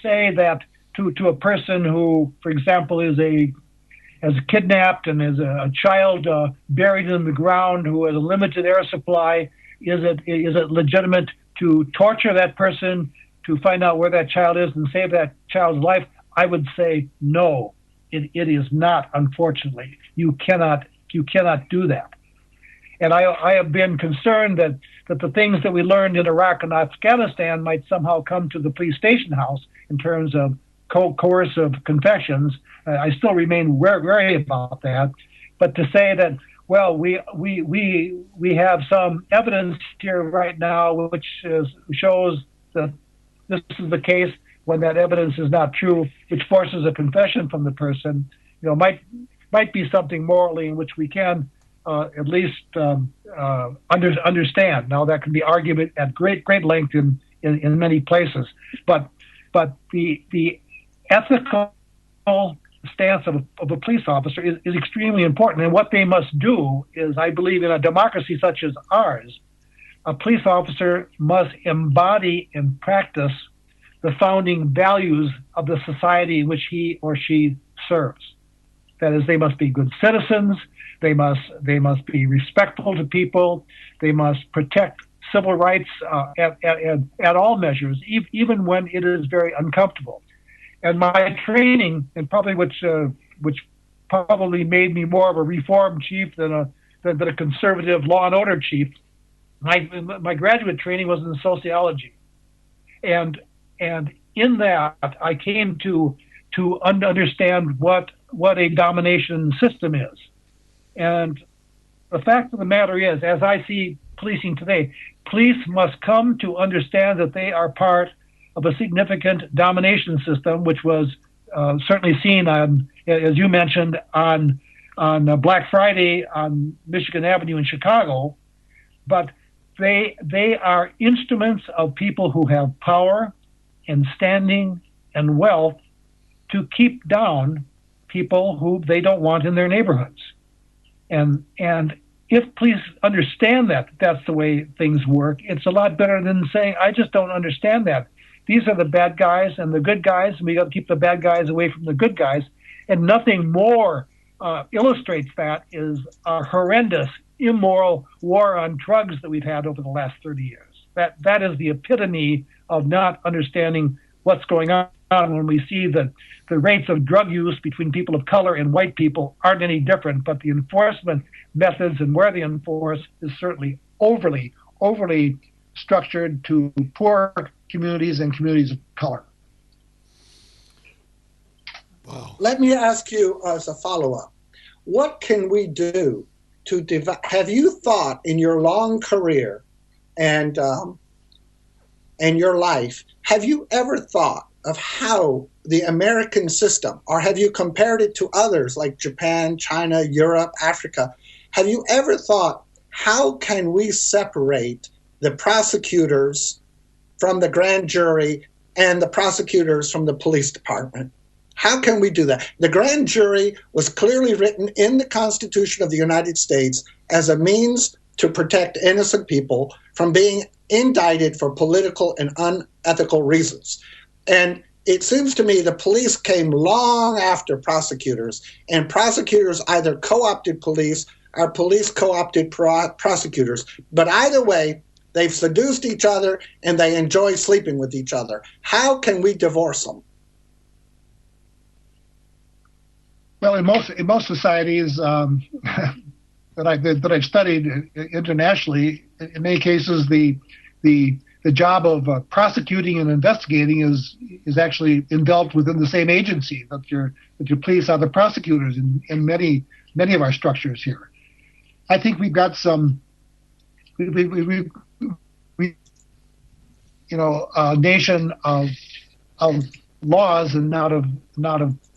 say that to a person who, for example, is kidnapped and is a child buried in the ground who has a limited air supply, is it legitimate to torture that person to find out where that child is and save that child's life? I would say no. It is not, unfortunately. You cannot do that. And I have been concerned that the things that we learned in Iraq and Afghanistan might somehow come to the police station house in terms of coercive confessions. I still remain wary about that. But to say that, well, we have some evidence here right now which shows that this is the case, when that evidence is not true, which forces a confession from the person, might be something morally in which we can at least understand. Now, that can be argued at great length in many places, but the ethical stance of a police officer is extremely important. And what they must do is, I believe, in a democracy such as ours, a police officer must embody and practice the founding values of the society in which he or she serves. That is, they must be good citizens. They must be respectful to people. They must protect civil rights at all measures, even when it is very uncomfortable. And my training, and probably which probably made me more of a reform chief than a conservative law and order chief. My graduate training was in sociology, and in that I came to understand what a domination system is. And the fact of the matter is, as I see policing today, police must come to understand that they are part of a significant domination system, which was certainly seen on, as you mentioned, on Black Friday on Michigan Avenue in Chicago. But they are instruments of people who have power and standing and wealth to keep down people who they don't want in their neighborhoods. And if police understand that that's the way things work, it's a lot better than saying, I just don't understand that. These are the bad guys and the good guys, and we got to keep the bad guys away from the good guys. And nothing more illustrates that is a horrendous, immoral war on drugs that we've had over the last 30 years. That is the epitome of not understanding what's going on when we see that the rates of drug use between people of color and white people aren't any different, but the enforcement methods and where they enforce is certainly overly structured to poor communities and communities of color. Wow. Let me ask you as a follow-up, what can we do to have you thought in your long career and your life, have you ever thought of how the American system, or have you compared it to others like Japan, China, Europe, Africa? Have you ever thought, how can we separate the prosecutors from the grand jury and the prosecutors from the police department? How can we do that? The grand jury was clearly written in the Constitution of the United States as a means to protect innocent people from being indicted for political and unethical reasons. And it seems to me the police came long after prosecutors, and prosecutors either co-opted police or police co-opted prosecutors. But either way, they've seduced each other and they enjoy sleeping with each other. How can we divorce them? Well, in most societies that I've studied internationally, in many cases the job of prosecuting and investigating is actually enveloped within the same agency. That your police are the prosecutors in many of our structures here. I think we've got some a nation of laws and not of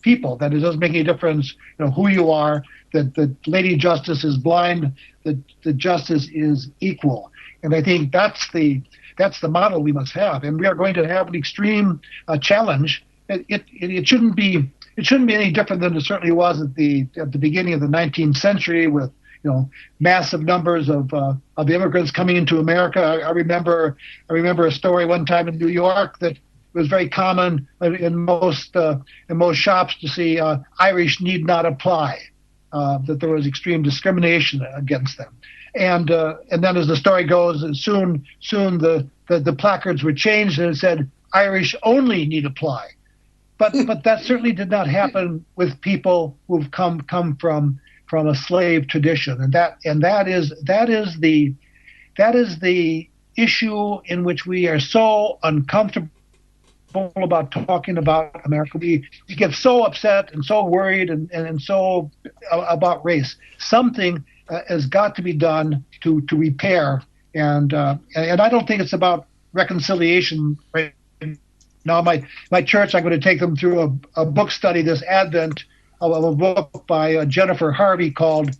people. That it doesn't make any difference, who you are. That the Lady Justice is blind. That the justice is equal. And I think that's the model we must have. And we are going to have an extreme challenge. It shouldn't be any different than it certainly was at the beginning of the 19th century with massive numbers of immigrants coming into America. I remember a story one time in New York that it was very common in most shops to see Irish need not apply, that there was extreme discrimination against them. And then as the story goes, soon the placards were changed and it said Irish only need apply. But that certainly did not happen with people who've come from a slave tradition, and that is the issue in which we are so uncomfortable about talking about America. We get so upset and so worried and so about race. Something has got to be done to repair, and I don't think it's about reconciliation right now. My church, I'm going to take them through a book study this Advent of a book by Jennifer Harvey called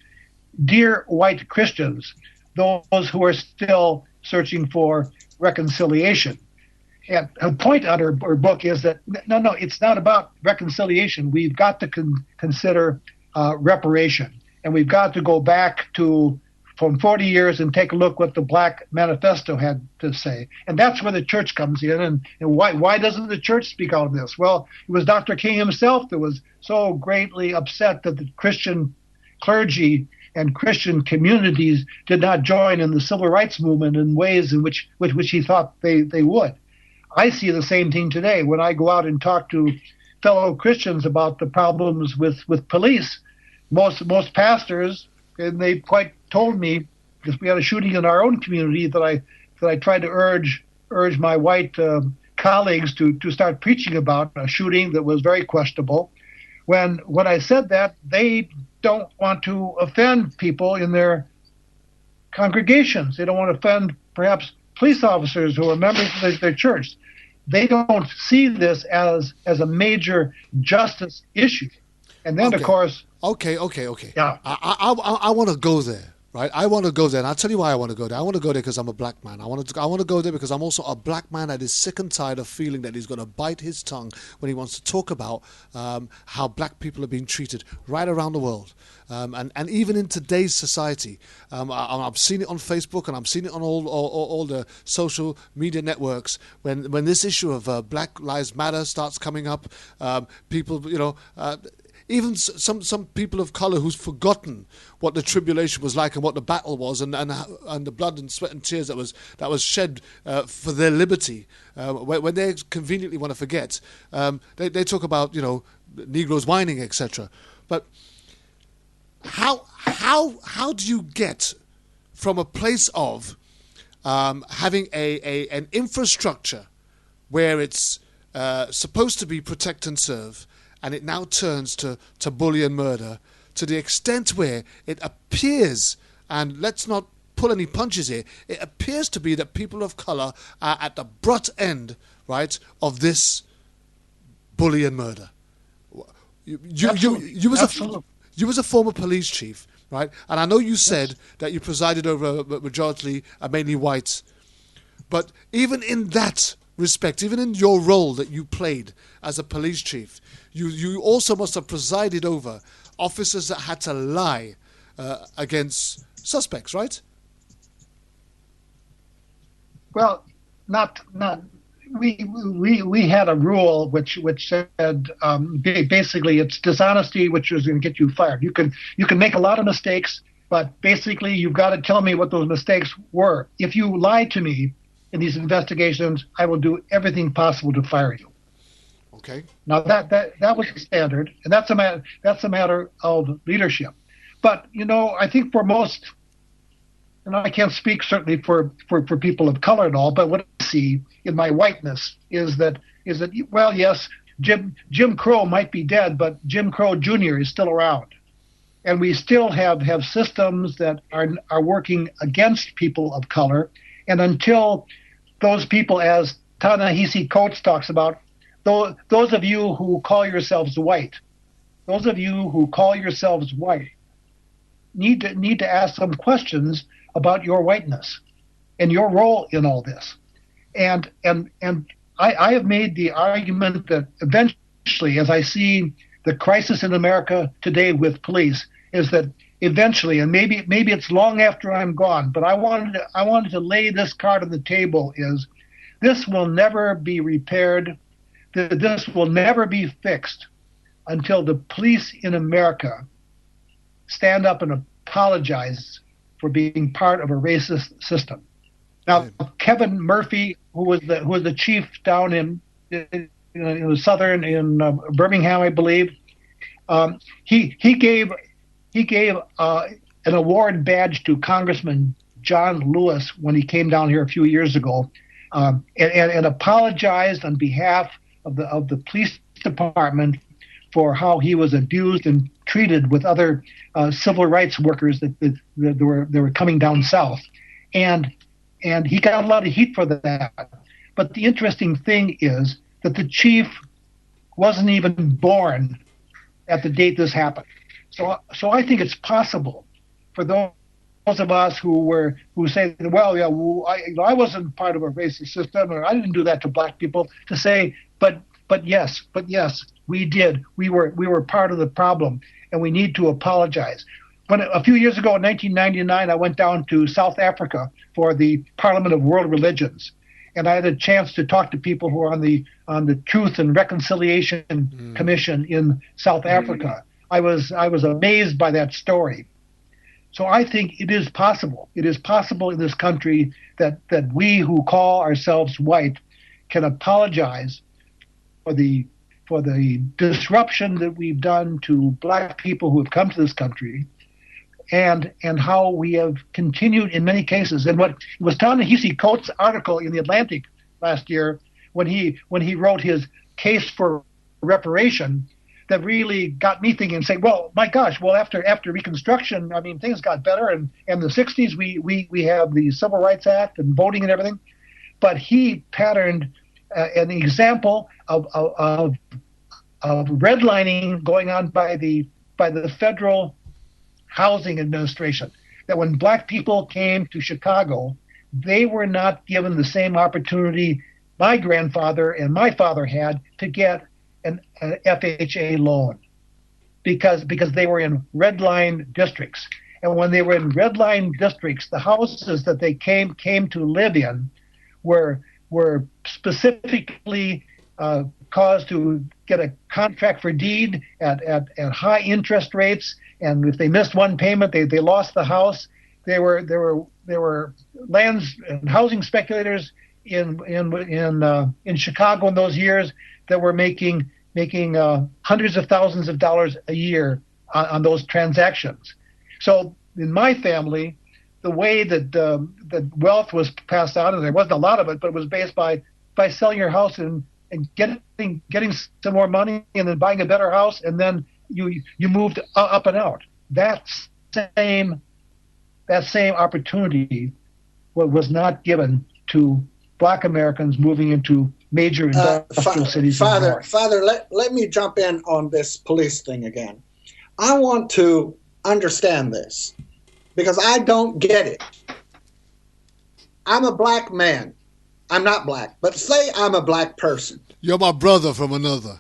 Dear White Christians, Those Who Are Still Searching for Reconciliation. And her point on her book is that, no, it's not about reconciliation. We've got to consider reparation. And we've got to go back to from 40 years and take a look what the Black Manifesto had to say. And that's where the church comes in. And why doesn't the church speak out of this? Well, it was Dr. King himself that was so greatly upset that the Christian clergy and Christian communities did not join in the civil rights movement in ways in which he thought they would. I see the same thing today when I go out and talk to fellow Christians about the problems with police. Most pastors, and they quite told me, because we had a shooting in our own community, that I tried to urge my white colleagues to start preaching about a shooting that was very questionable. When I said that, they don't want to offend people in their congregations. They don't want to offend perhaps police officers who are members of their church. They don't see this as a major justice issue. And then, of course... Okay. Yeah. I want to go there, right? I want to go there, and I'll tell you why I want to go there. I want to go there because I'm a black man. I want to go there because I'm also a black man that is sick and tired of feeling that he's going to bite his tongue when he wants to talk about how black people are being treated right around the world. And even in today's society, I've seen it on Facebook and I've seen it on all the social media networks. When this issue of Black Lives Matter starts coming up, people, even some people of color who's forgotten what the tribulation was like and what the battle was and the blood and sweat and tears that was shed for their liberty, when they conveniently want to forget, they talk about Negroes whining, etc. But how do you get from a place of having an infrastructure where it's supposed to be protect and serve, and it now turns to bully and murder, to the extent where it appears, and let's not pull any punches here, it appears to be that people of color are at the brunt end, right, of this bully and murder. You as a former police chief, right, and I know you said that you presided over a majority, mainly white, but even in that respect, even in your role that you played as a police chief, you also must have presided over officers that had to lie against suspects, right? Well, not. We had a rule which said basically it's dishonesty which is going to get you fired. You can make a lot of mistakes, but basically you've got to tell me what those mistakes were. If you lie to me in these investigations, I will do everything possible to fire you. Okay. Now that was the standard, and that's a matter of leadership. But I think for most, and I can't speak certainly for people of color at all, but what I see in my whiteness is that well, yes, Jim Crow might be dead, but Jim Crow Jr. is still around, and we still have systems that are working against people of color, and until those people, as Ta-Nehisi Coates talks about, those of you who call yourselves white, need to ask some questions about your whiteness and your role in all this. And I have made the argument that eventually, as I see the crisis in America today with police, is that eventually, and maybe it's long after I'm gone, but I wanted to lay this card on the table, is this will never be repaired, this will never be fixed until the police in America stand up and apologize for being part of a racist system. Now, Kevin Murphy, who was the chief down in the southern, in Birmingham, I believe, he gave an award badge to Congressman John Lewis when he came down here a few years ago, and apologized on behalf of the police department for how he was abused and treated with other civil rights workers that were coming down south, and he got a lot of heat for that. But the interesting thing is that the chief wasn't even born at the date this happened. So I think it's possible for those of us who say, well, yeah, I wasn't part of a racist system, or I didn't do that to black people, to say, but yes, we did. We were part of the problem, and we need to apologize. a few years ago in 1999, I went down to South Africa for the Parliament of World Religions, and I had a chance to talk to people who are on the Truth and Reconciliation Commission in South Africa. I was amazed by that story. So I think it is possible. It is possible in this country that we who call ourselves white can apologize for the disruption that we've done to black people who have come to this country, and how we have continued in many cases. And what it was Ta-Nehisi Coates' article in the Atlantic last year, when he wrote his case for reparation, that really got me thinking and saying, well, my gosh, well, after Reconstruction, I mean, things got better, and in the 60s we have the Civil Rights Act and voting and everything, but he patterned an example of redlining going on by the Federal Housing Administration, that when black people came to Chicago, they were not given the same opportunity my grandfather and my father had to get an FHA loan, because they were in red line districts. And when they were in red line districts, the houses that they came to live in were specifically caused to get a contract for deed at high interest rates, and if they missed one payment, they lost the house. There were lands and housing speculators in Chicago in those years that were making hundreds of thousands of dollars a year on those transactions. So in my family, the way that wealth was passed out, and there wasn't a lot of it, but it was based by selling your house and getting some more money and then buying a better house, and then you moved up and out. That same opportunity was not given to black Americans moving into major industrial cities. Father, let me jump in on this police thing again. I want to understand this because I don't get it. I'm a black man. I'm not black, but say I'm a black person. You're my brother from another.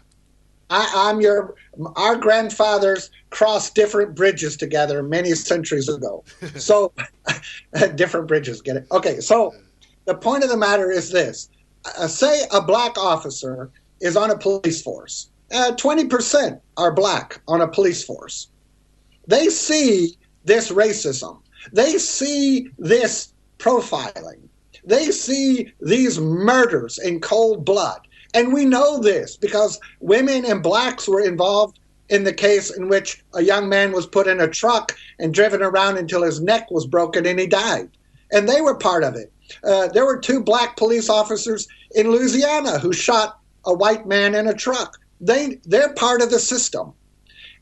Our grandfathers crossed different bridges together many centuries ago. So, different bridges, get it? Okay, so the point of the matter is this. Say a black officer is on a police force. 20% are black on a police force. They see this racism. They see this profiling. They see these murders in cold blood. And we know this because women and blacks were involved in the case in which a young man was put in a truck and driven around until his neck was broken and he died. And they were part of it. There were 2 black police officers in Louisiana who shot a white man in a truck. They're part of the system.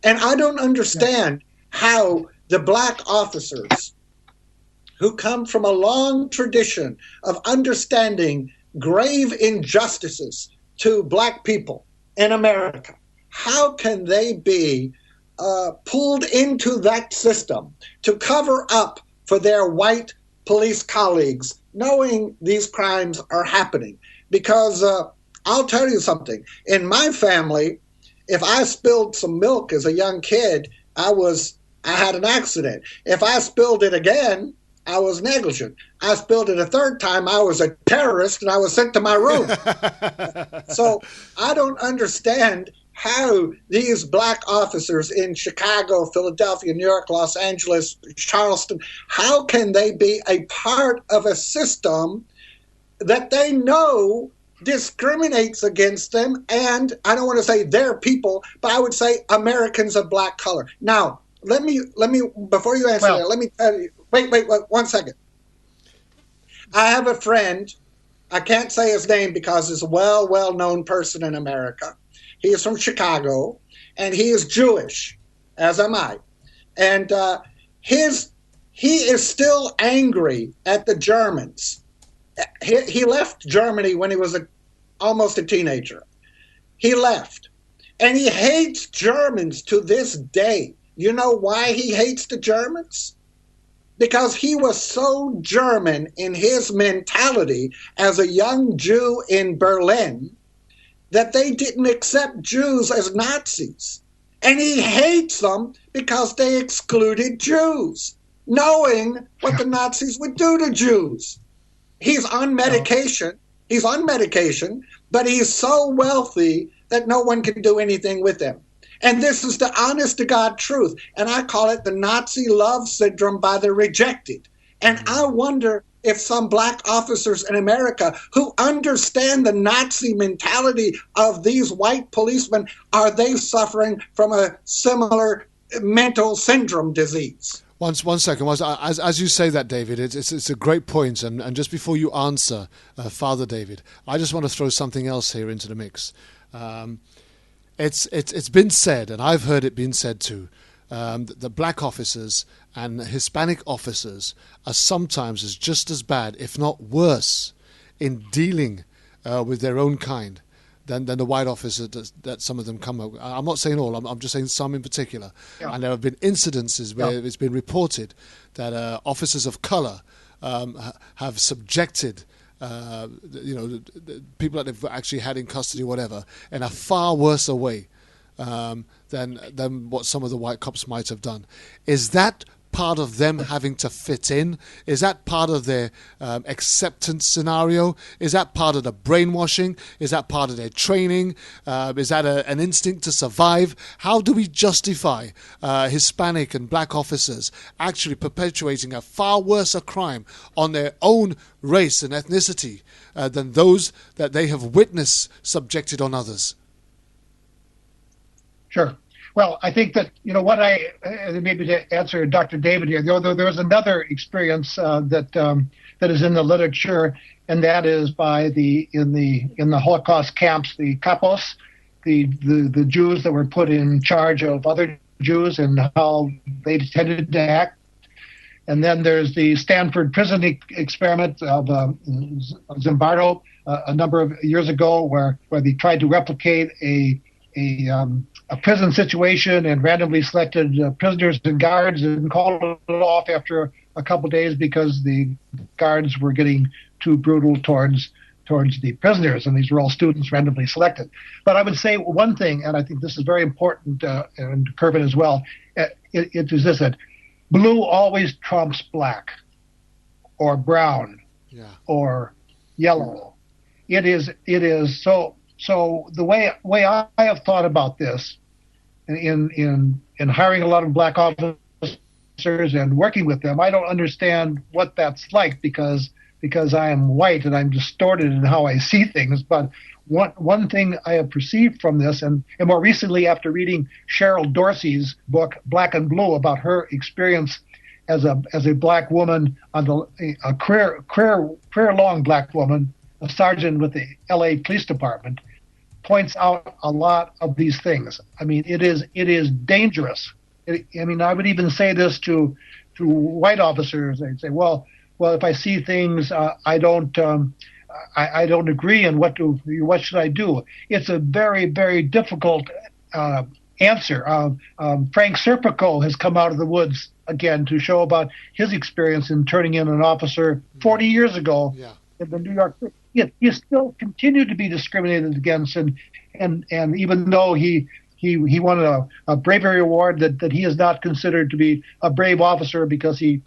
And I don't understand how the black officers who come from a long tradition of understanding grave injustices to black people in America, how can they be pulled into that system to cover up for their white police colleagues, knowing these crimes are happening? Because I'll tell you something. In my family, if I spilled some milk as a young kid, I had an accident. If I spilled it again, I was negligent. I spilled it a third time, I was a terrorist, and I was sent to my room. So I don't understand how these black officers in Chicago, Philadelphia, New York, Los Angeles, Charleston, how can they be a part of a system that they know discriminates against them? And I don't want to say their people, but I would say Americans of black color. Now, let me before you answer that, let me tell you. Wait, 1 second. I have a friend. I can't say his name because he's a well-known person in America. He is from Chicago, and he is Jewish, as am I. And he is still angry at the Germans. He left Germany when he was almost a teenager. He left. And he hates Germans to this day. You know why he hates the Germans? Because he was so German in his mentality as a young Jew in Berlin that they didn't accept Jews as Nazis. And he hates them because they excluded Jews, knowing what the Nazis would do to Jews. He's on medication. He's on medication, but he's so wealthy that no one can do anything with him. And this is the honest to God truth. And I call it the Nazi love syndrome by the rejected. And I wonder if some black officers in America who understand the Nazi mentality of these white policemen, are they suffering from a similar mental syndrome disease? One second. As you say that, David, it's a great point. And just before you answer, Father David, I just want to throw something else here into the mix. It's been said, and I've heard it being said too, that the black officers and Hispanic officers are sometimes just as bad, if not worse, in dealing with their own kind than the white officer that some of them come up. I'm not saying all, I'm just saying some in particular. Yeah. And there have been incidences where it's been reported that officers of color have subjected people that they've actually had in custody, whatever, in a far worse way than what some of the white cops might have done. Is that part of them having to fit in? Is that part of their acceptance scenario? Is that part of the brainwashing? Is that part of their training? Is that an instinct to survive? How do we justify Hispanic and black officers actually perpetuating a far worse crime on their own race and ethnicity than those that they have witnessed subjected on others? Sure. Well, I think that, maybe to answer Dr. David here, there's another experience that is in the literature, and that is in the Holocaust camps, the kapos, the Jews that were put in charge of other Jews and how they tended to act. And then there's the Stanford prison experiment of Zimbardo a number of years ago, where they tried to replicate a prison situation and randomly selected prisoners and guards and called it off after a couple of days because the guards were getting too brutal towards the prisoners, and these were all students randomly selected. But I would say one thing, and I think this is very important, and Kervin as well, it is this, that blue always trumps black or brown or yellow. It is so the way I have thought about this in hiring a lot of black officers and working with them, I don't understand what that's like because I am white and I'm distorted in how I see things. But one thing I have perceived from this, and more recently after reading Cheryl Dorsey's book Black and Blue about her experience as a black woman, a career long black woman, a sergeant with the LA Police Department, points out a lot of these things. I mean, it is dangerous. I would even say this to white officers. They'd say, well, if I see things I don't agree, and what should I do? It's a very, very difficult answer. Frank Serpico has come out of the woods again to show about his experience in turning in an officer 40 years ago in the New York. He still continued to be discriminated against, and even though he won a bravery award, that he is not considered to be a brave officer because he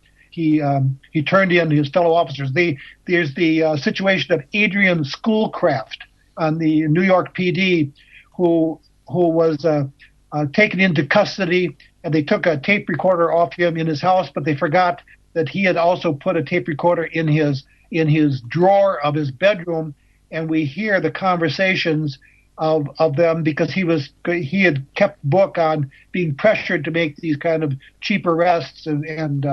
turned in his fellow officers. There's the situation of Adrian Schoolcraft on the New York PD, who was taken into custody, and they took a tape recorder off him in his house, but they forgot that he had also put a tape recorder in his drawer of his bedroom, and we hear the conversations of them because he had kept book on being pressured to make these kind of cheap arrests and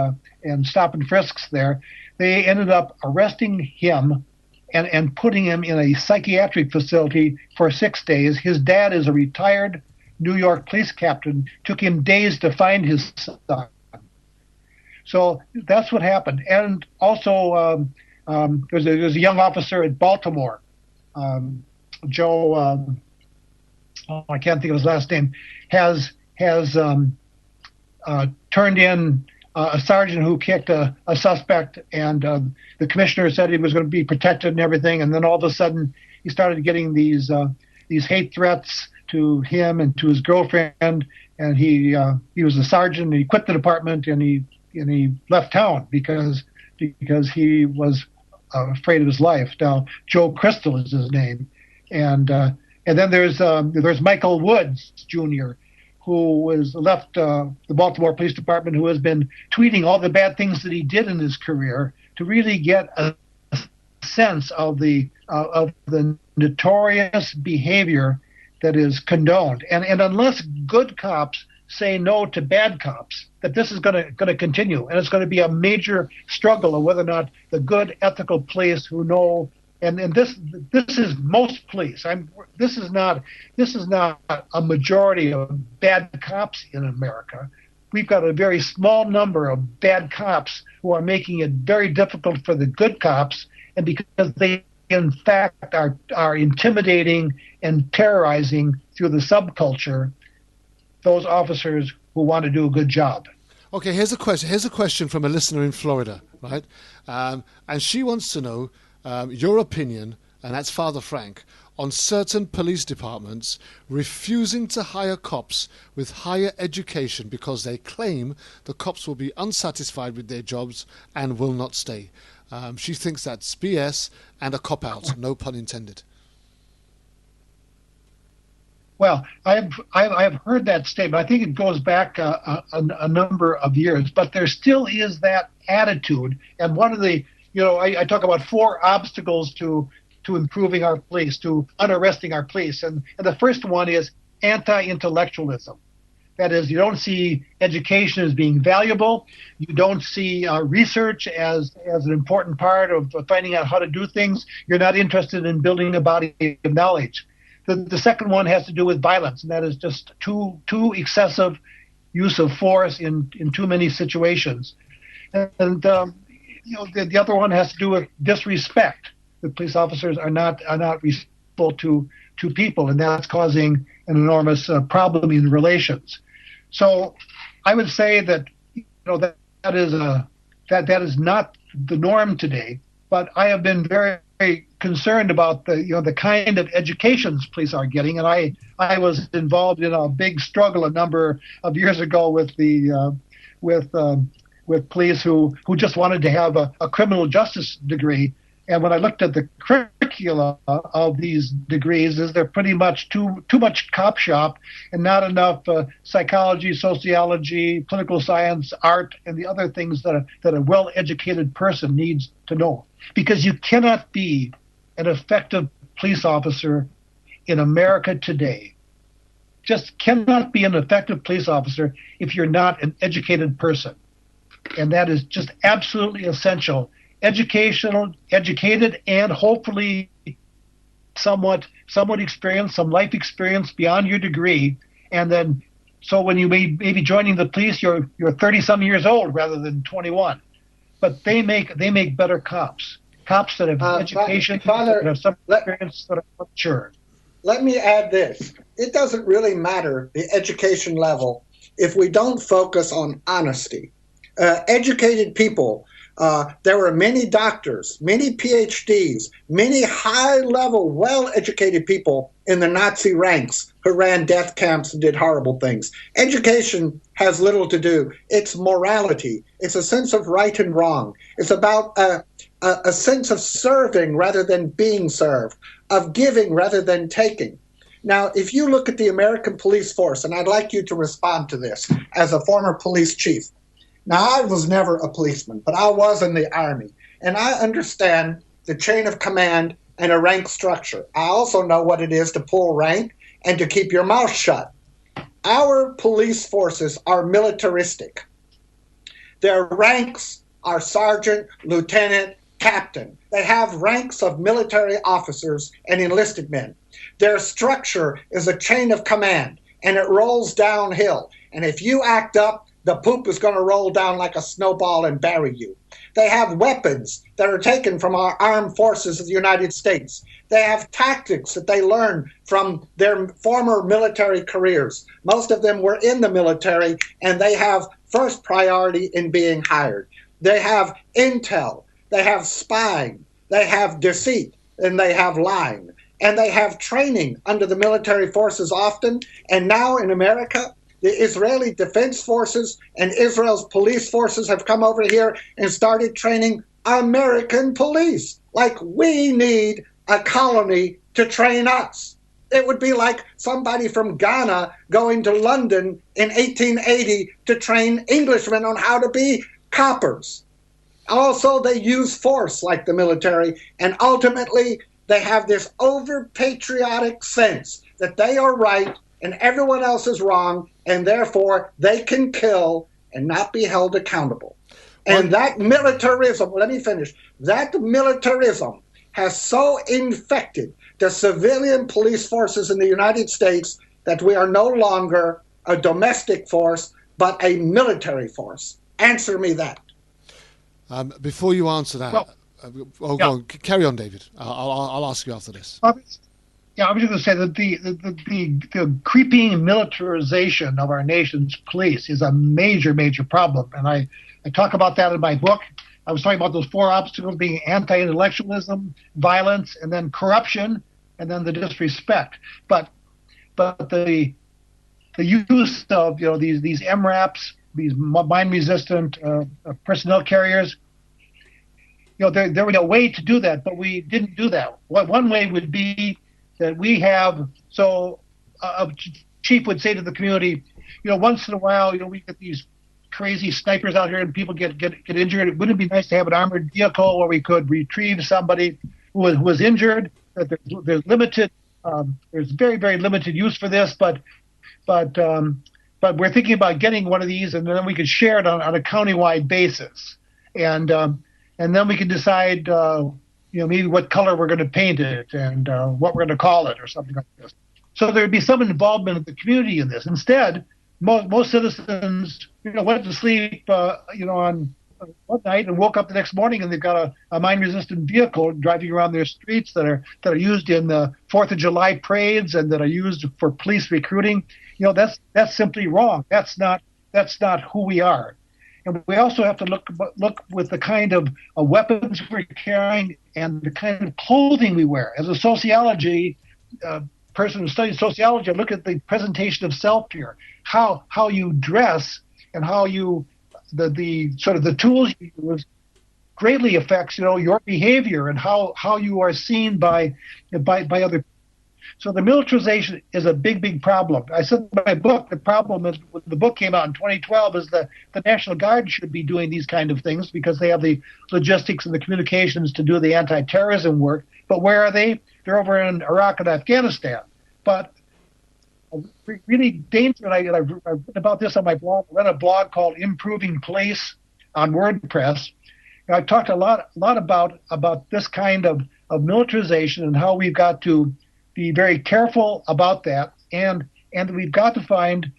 stop and frisks there. They ended up arresting him and putting him in a psychiatric facility for 6 days. His dad is a retired New York police captain. Took him days to find his son. So that's what happened. And also there's a young officer at Baltimore, Joe, I can't think of his last name, has turned in a sergeant who kicked a suspect, and the commissioner said he was going to be protected and everything, and then all of a sudden he started getting these hate threats to him and to his girlfriend, and he was a sergeant. And he quit the department, and he left town because he was afraid of his life. Now, Joe Crystal is his name, and then there's Michael Woods Jr., who was left the Baltimore Police Department, who has been tweeting all the bad things that he did in his career to really get a sense of the notorious behavior that is condoned. And unless good cops say no to bad cops, that this is going to continue, and it's going to be a major struggle of whether or not the good, ethical police who know. And this is most police. This is not a majority of bad cops in America. We've got a very small number of bad cops who are making it very difficult for the good cops, and because they in fact are intimidating and terrorizing through the subculture those officers who want to do a good job. Okay, here's a question from a listener in Florida, right? And she wants to know your opinion, and that's Father Frank, on certain police departments refusing to hire cops with higher education because they claim the cops will be unsatisfied with their jobs and will not stay. She thinks that's BS and a cop-out, no pun intended. Well, I've heard that statement. I think it goes back a number of years, but there still is that attitude. And one of the, I talk about 4 obstacles to improving our police, to unarresting our police. And the first one is anti-intellectualism. That is, you don't see education as being valuable. You don't see research as an important part of finding out how to do things. You're not interested in building a body of knowledge. The second one has to do with violence, and that is just too excessive use of force in too many situations. And the other one has to do with disrespect. The police officers are not respectful to people, and that's causing an enormous problem in relations. So I would say that that is not the norm today. But I have been very, very concerned about the kind of educations police are getting, and I was involved in a big struggle a number of years ago with police who just wanted to have a criminal justice degree. And when I looked at the curricula of these degrees, they're pretty much too much cop shop and not enough psychology, sociology, political science, art, and the other things that a well-educated person needs to know. Because you cannot be an effective police officer in America today. Just cannot be an effective police officer if you're not an educated person. And that is just absolutely essential. Educated, and hopefully somewhat experienced, some life experience beyond your degree. And then, so when you may be joining the police, you're 30-some years old rather than 21. But they make better cops that have education, that have some experience, that are mature. Let me add this. It doesn't really matter the education level if we don't focus on honesty. Educated people, there were many doctors, many PhDs, many high-level, well-educated people in the Nazi ranks who ran death camps and did horrible things. Education has little to do. It's morality. It's a sense of right and wrong. It's about a sense of serving rather than being served, of giving rather than taking. Now, if you look at the American police force, and I'd like you to respond to this as a former police chief. Now, I was never a policeman, but I was in the Army, and I understand the chain of command and a rank structure. I also know what it is to pull rank and to keep your mouth shut. Our police forces are militaristic. Their ranks are sergeant, lieutenant, captain. They have ranks of military officers and enlisted men. Their structure is a chain of command, and it rolls downhill. And if you act up, the poop is going to roll down like a snowball and bury you. They have weapons that are taken from our armed forces of the United States. They have tactics that they learn from their former military careers. Most of them were in the military, and they have first priority in being hired. They have intel. They have spying. They have deceit, and they have lying. And they have training under the military forces often. And now in America, the Israeli Defense Forces and Israel's police forces have come over here and started training American police. Like we need a colony to train us. It would be like somebody from Ghana going to London in 1880 to train Englishmen on how to be coppers. Also, they use force like the military, and ultimately they have this over-patriotic sense that they are right and everyone else is wrong, and therefore they can kill and not be held accountable. And that militarism, let me finish, that militarism has so infected the civilian police forces in the United States that we are no longer a domestic force, but a military force. Answer me that. Before you answer that, Well, go on. Carry on, David. I'll ask you after this. Yeah, I was going to say that the creeping militarization of our nation's police is a major, major problem. And I talk about that in my book. I was talking about those four obstacles being anti-intellectualism, violence, and then corruption, and then the disrespect. But the use of these MRAPs, these mine-resistant personnel carriers, there was a way to do that, but we didn't do that. One way would be that we have, a chief would say to the community, once in a while, we get these crazy snipers out here and people get injured. Wouldn't it be nice to have an armored vehicle where we could retrieve somebody who was injured? That there's limited, there's very, very limited use for this, but we're thinking about getting one of these, and then we could share it on a county-wide basis, and then we can decide, maybe what color we're going to paint it and what we're going to call it or something like this. So there'd be some involvement of the community in this. Instead, most citizens, went to sleep, on one night and woke up the next morning and they've got a mine-resistant vehicle driving around their streets that are used in the 4th of July parades and that are used for police recruiting. That's simply wrong. That's not who we are. And we also have to look with the kind of weapons we're carrying and the kind of clothing we wear. As a sociology person who studies sociology, I look at the presentation of self here, how you dress and how you the sort of the tools you use greatly affects your behavior and how you are seen by other people. So the militarization is a big, big problem. I said in my book, the problem is, when the book came out in 2012, is the National Guard should be doing these kind of things because they have the logistics and the communications to do the anti-terrorism work. But where are they? They're over in Iraq and Afghanistan. But really dangerous, and I've written about this on my blog. I read a blog called Improving Police on WordPress. And I talked a lot about this kind of militarization and how we've got to be very careful about that, and we've got to find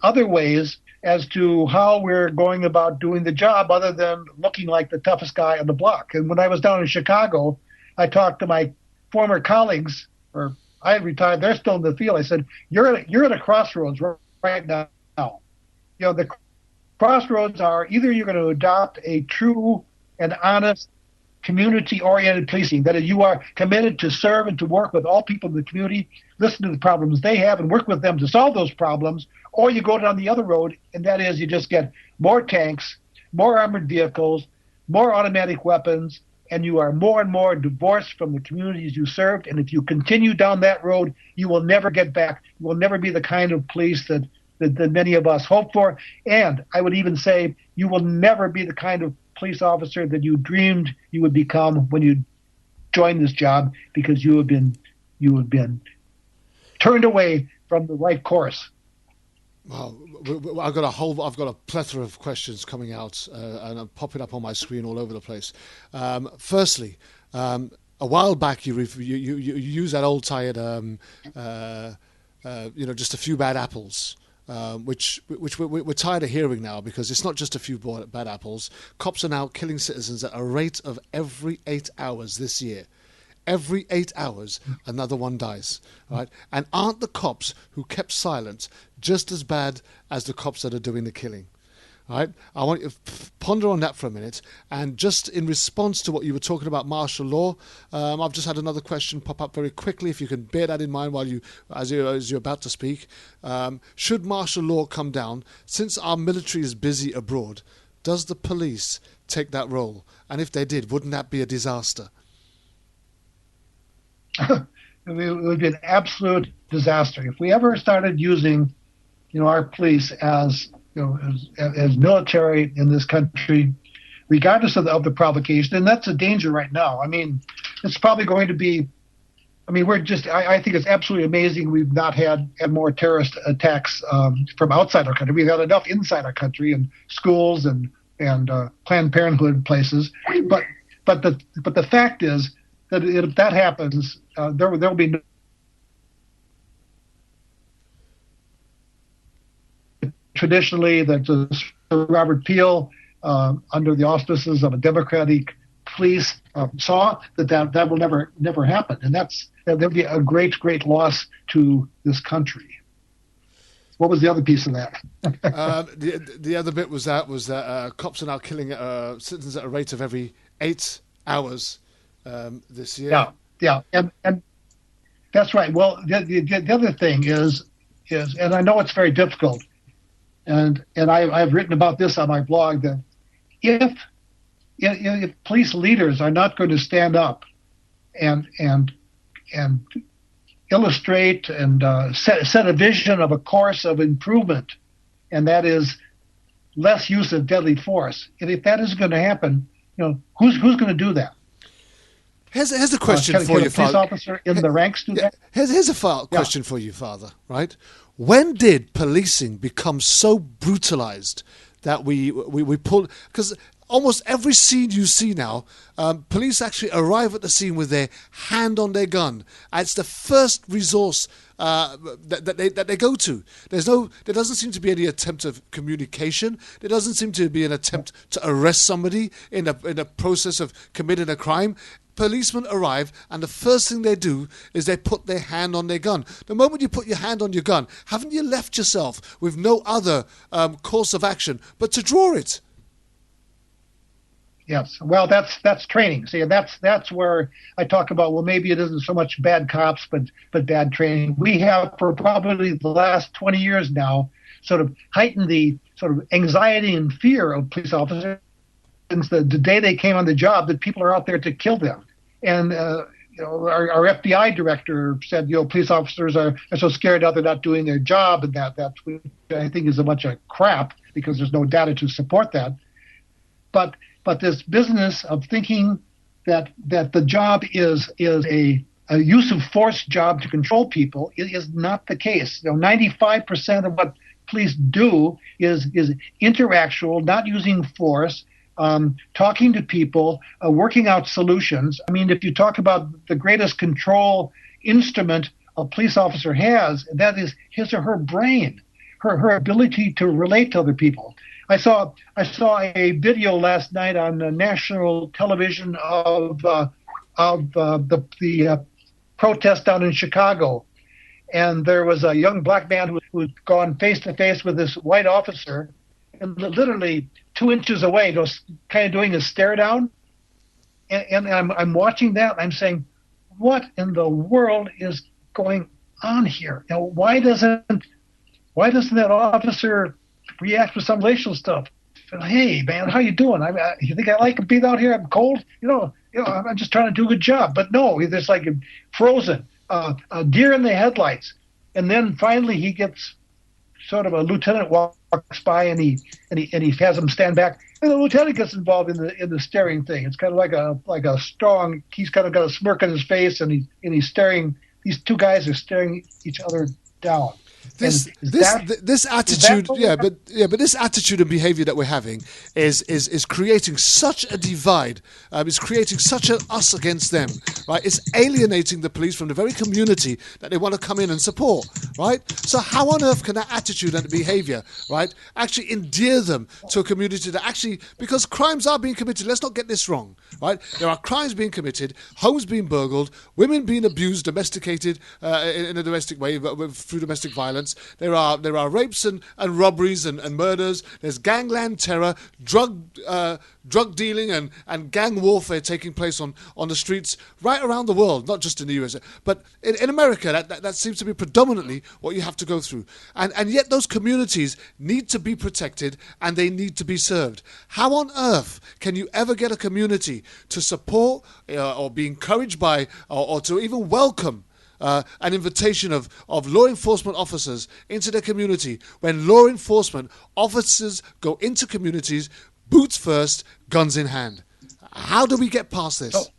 other ways as to how we're going about doing the job other than looking like the toughest guy on the block. And when I was down in Chicago, I talked to my former colleagues, or I had retired, they're still in the field. I said, you're at a crossroads right now. The crossroads are either you're going to adopt a true and honest community-oriented policing, that is, you are committed to serve and to work with all people in the community, listen to the problems they have, and work with them to solve those problems, or you go down the other road, and that is you just get more tanks, more armored vehicles, more automatic weapons, and you are more and more divorced from the communities you served. And if you continue down that road, you will never get back. You will never be the kind of police that many of us hope for. And I would even say you will never be the kind of police officer that you dreamed you would become when you joined this job, because you have been turned away from the right course. Well, I've got a plethora of questions coming out, and I'm popping up on my screen all over the place. Firstly, a while back you used that old tired, just a few bad apples. Which we're tired of hearing now, because it's not just a few bad apples. Cops are now killing citizens at a rate of every 8 hours this year. Every 8 hours, another one dies. Right? And aren't the cops who kept silent just as bad as the cops that are doing the killing? Right? I want you to ponder on that for a minute. And just in response to what you were talking about martial law, I've just had another question pop up very quickly. If you can bear that in mind while as you're about to speak. Should martial law come down, since our military is busy abroad, does the police take that role? And if they did, wouldn't that be a disaster? It would be an absolute disaster. If we ever started using, our police as military in this country, regardless of the provocation, and that's a danger right now. I mean, it's probably going to be. I mean, I think it's absolutely amazing we've not had more terrorist attacks from outside our country. We've had enough inside our country and schools and Planned Parenthood places. But the fact is that if that happens, there will be no. Traditionally, that Robert Peel, under the auspices of a Democratic police, saw that will never happen, and there'll be a great loss to this country. What was the other piece of that? The other bit was that cops are now killing citizens at a rate of every 8 hours this year. Yeah, and that's right. Well, the other thing is, and I know it's very difficult. And I've written about this on my blog, that if police leaders are not going to stand up and illustrate and set a vision of a course of improvement, and that is less use of deadly force, if that isn't going to happen, who's going to do that? Here's a question for you, Father. Can a police officer in the ranks do that? Here's a question for you, Father. Right? When did policing become so brutalized that we pull? Because almost every scene you see now, police actually arrive at the scene with their hand on their gun. And it's the first resource that they go to. There doesn't seem to be any attempt of communication. There doesn't seem to be an attempt to arrest somebody in a process of committing a crime. Policemen arrive, and the first thing they do is they put their hand on their gun. The moment you put your hand on your gun, haven't you left yourself with no other course of action but to draw it? Yes. Well, that's training. See, that's where I talk about. Well, maybe it isn't so much bad cops, but bad training. We have, for probably the last 20 years now, sort of heightened the sort of anxiety and fear of police officers since the day they came on the job, that people are out there to kill them. And our FBI director said, police officers are so scared now they're not doing their job, and that I think is a bunch of crap, because there's no data to support that. But this business of thinking that the job is a use of force job to control people is not the case. 95% of what police do is interactual, not using force. Talking to people, working out solutions. I mean, if you talk about the greatest control instrument a police officer has, that is his or her brain, her ability to relate to other people. I saw a video last night on national television of the protest down in Chicago, and there was a young black man who'd gone face to face with this white officer, and literally 2 inches away, just kind of doing a stare down. And I'm watching that. I'm saying, what in the world is going on here? Why doesn't that officer react with some racial stuff? Hey, man, how you doing? You think I like being out here? I'm cold. I'm just trying to do a good job. But no, there's like a frozen, a deer in the headlights. And then finally he gets sort of a lieutenant walks by and he has him stand back, and the lieutenant gets involved in the staring thing. It's kind of like a strong. He's kind of got a smirk on his face, and he's staring. These two guys are staring each other down. This attitude, but this attitude and behaviour that we're having is creating such a divide. It's creating such an us against them, right? It's alienating the police from the very community that they want to come in and support, right? So how on earth can that attitude and behaviour, right, actually endear them to a community that actually, because crimes are being committed, let's not get this wrong, right? There are crimes being committed, homes being burgled, women being abused, domesticated in a domestic way through domestic violence. There are rapes and robberies and murders. There's gangland terror, drug dealing and gang warfare taking place on the streets right around the world, not just in the USA. But in America, that seems to be predominantly what you have to go through. And yet those communities need to be protected and they need to be served. How on earth can you ever get a community to support or be encouraged by or to even welcome an invitation of law enforcement officers into their community when law enforcement officers go into communities, boots first, guns in hand? How do we get past this?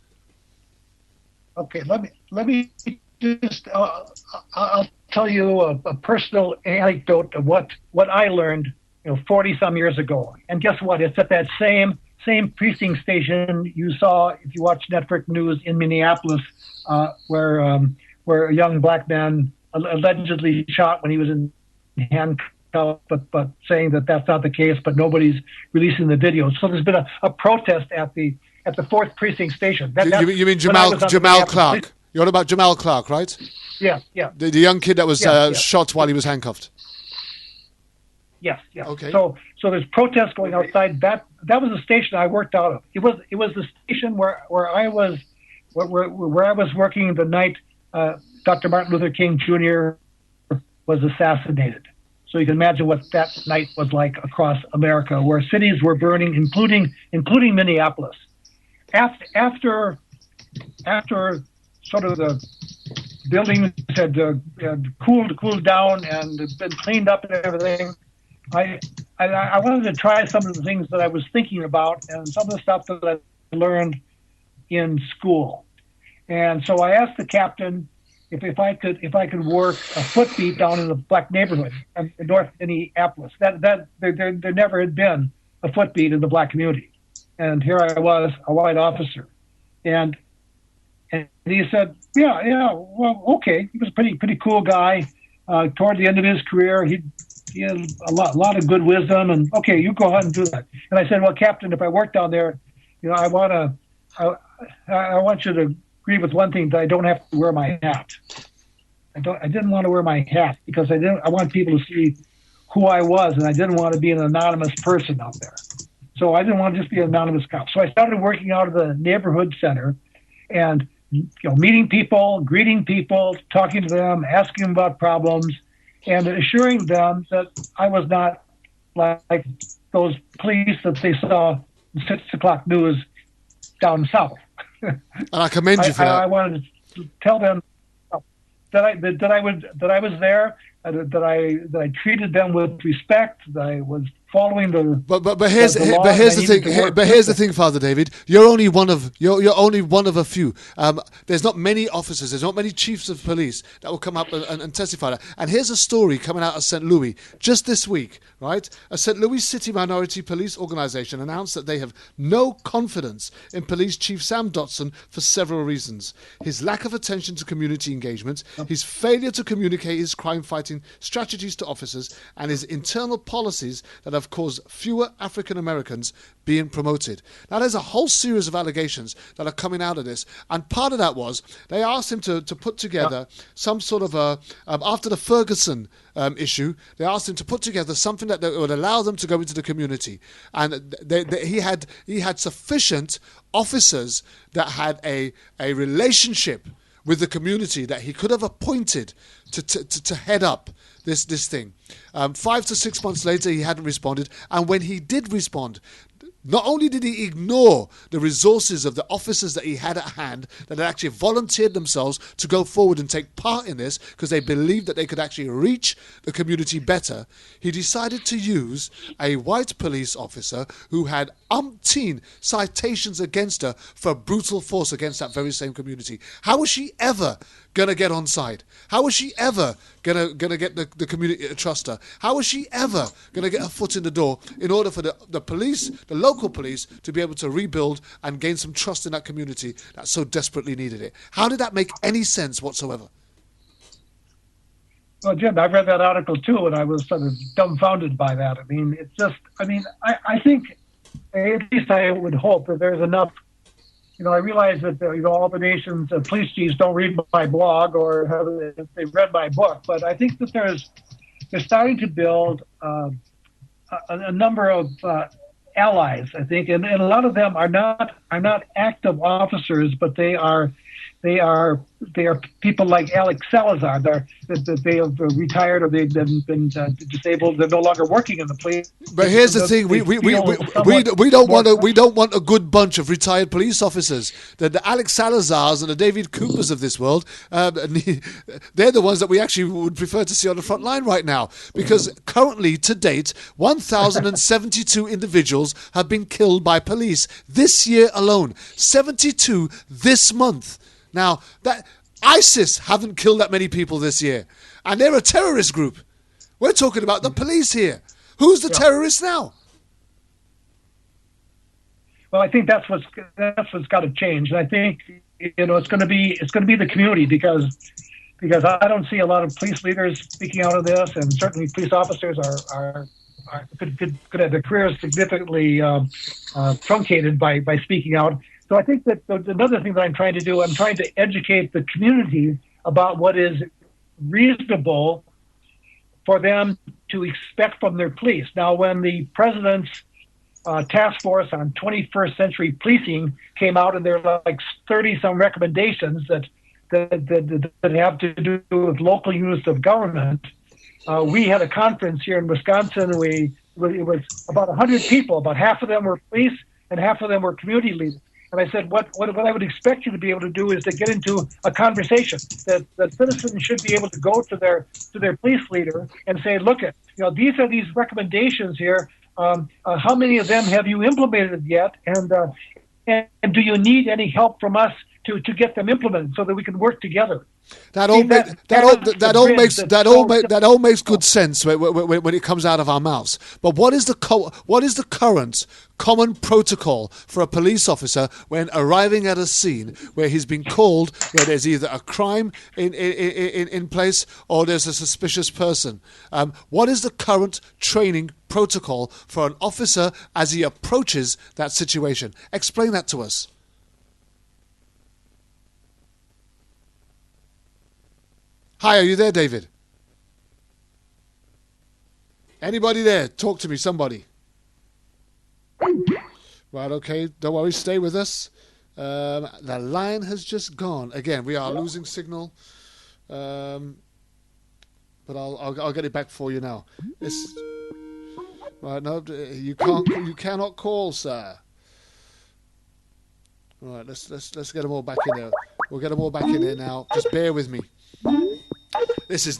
Okay, let me just I'll tell you a personal anecdote of what I learned 40 some years ago. And guess what? It's at that same precinct station you saw if you watch network news in Minneapolis, where a young black man allegedly shot when he was in handcuffs, but saying that that's not the case, but nobody's releasing the video. So there's been a protest at the 4th precinct station. You mean Jamal Clark? You're on about Jamal Clark, right? Yeah. The young kid that was shot while he was handcuffed. Yes. Okay. So there's protests going outside. That was the station I worked out of. It was the station where I was working the night Dr. Martin Luther King Jr. was assassinated. So you can imagine what that night was like across America, where cities were burning, including Minneapolis. After sort of the buildings had cooled down and been cleaned up and everything, I wanted to try some of the things that I was thinking about and some of the stuff that I learned in school. And so I asked the captain if I could work a footbeat down in the black neighborhood in North Minneapolis. That there never had been a footbeat in the black community, and here I was, a white officer, and he said, yeah, well, okay. He was a pretty cool guy. Toward the end of his career, he had a lot of good wisdom, and okay, you go ahead and do that. And I said, well, Captain, if I work down there, I want you to agree with one thing, that I don't have to wear my hat. I didn't want to wear my hat because I want people to see who I was, and I didn't want to be an anonymous person out there. So I didn't want to just be an anonymous cop. So I started working out of the neighborhood center and meeting people, greeting people, talking to them, asking them about problems, and assuring them that I was not like those police that they saw in 6 o'clock news down south. And I commend you for that. I wanted to tell them that I was there, that I treated them with respect, that I was following the. But here's the thing. But here's the thing, Father David. You're only one of a few. There's not many officers. There's not many chiefs of police that will come up and testify that. And here's a story coming out of St. Louis just this week. Right, a St. Louis City Minority Police Organization announced that they have no confidence in Police Chief Sam Dotson for several reasons: his lack of attention to community engagement, his failure to communicate his crime-fighting strategies to officers, and his internal policies that have caused fewer African Americans being promoted. Now, there's a whole series of allegations that are coming out of this, and part of that was they asked him to put together some sort of after the Ferguson issue, they asked him to put together something that would allow them to go into the community, and he had sufficient officers that had a relationship with the community that he could have appointed to head up this thing. 5 to 6 months later, he hadn't responded, and when he did respond, not only did he ignore the resources of the officers that he had at hand that had actually volunteered themselves to go forward and take part in this because they believed that they could actually reach the community better, he decided to use a white police officer who had umpteen citations against her for brutal force against that very same community. How was she ever going to get on side? How was she ever going to get the community to trust her? How was she ever going to get her foot in the door in order for the police, the local local police to be able to rebuild and gain some trust in that community that so desperately needed it. How did that make any sense whatsoever? Well, Jim, I read that article too, and I was sort of dumbfounded by that. I mean, it's just, I think, at least I would hope that there's enough. I realize that all the nation's police chiefs don't read my blog or have they read my book, but I think that they're starting to build a number of allies. I think, and a lot of them are not active officers, but they are people like Alex Salazar. They have retired or they've been disabled. They're no longer working in the police. But here's the thing: we don't want a good bunch of retired police officers. The Alex Salazars and the David Coopers of this world, they're the ones that we actually would prefer to see on the front line right now. Because currently, to date, 1,072 individuals have been killed by police this year alone. 72 this month. Now, that ISIS haven't killed that many people this year, and they're a terrorist group. We're talking about the police here. Who's the terrorist now? Well, I think that's what's got to change, and I think it's going to be the community because I don't see a lot of police leaders speaking out of this, and certainly police officers could have their careers significantly truncated by speaking out. So I think that another thing that I'm trying to do, I'm trying to educate the community about what is reasonable for them to expect from their police. Now, when the president's task force on 21st century policing came out, and there are like 30-some recommendations that have to do with local units of government, we had a conference here in Wisconsin. It was about 100 people. About half of them were police, and half of them were community leaders. And I said, what I would expect you to be able to do is to get into a conversation that citizens should be able to go to their police leader and say, look, these are these recommendations here. How many of them have you implemented yet? And do you need any help from us to get them implemented so that we can work together? That all makes good sense when it comes out of our mouths. But what is the current common protocol for a police officer when arriving at a scene where he's been called, where there's either a crime in place or there's a suspicious person? What is the current training protocol for an officer as he approaches that situation? Explain that to us. Hi, are you there, David? Anybody there? Talk to me, somebody. Right, okay, don't worry, stay with us. The line has just gone. Again, we are losing signal, but I'll get it back for you now. Right, no, you cannot call, sir. Right, let's get them all back in there. We'll get them all back in there now. Just bear with me. This is.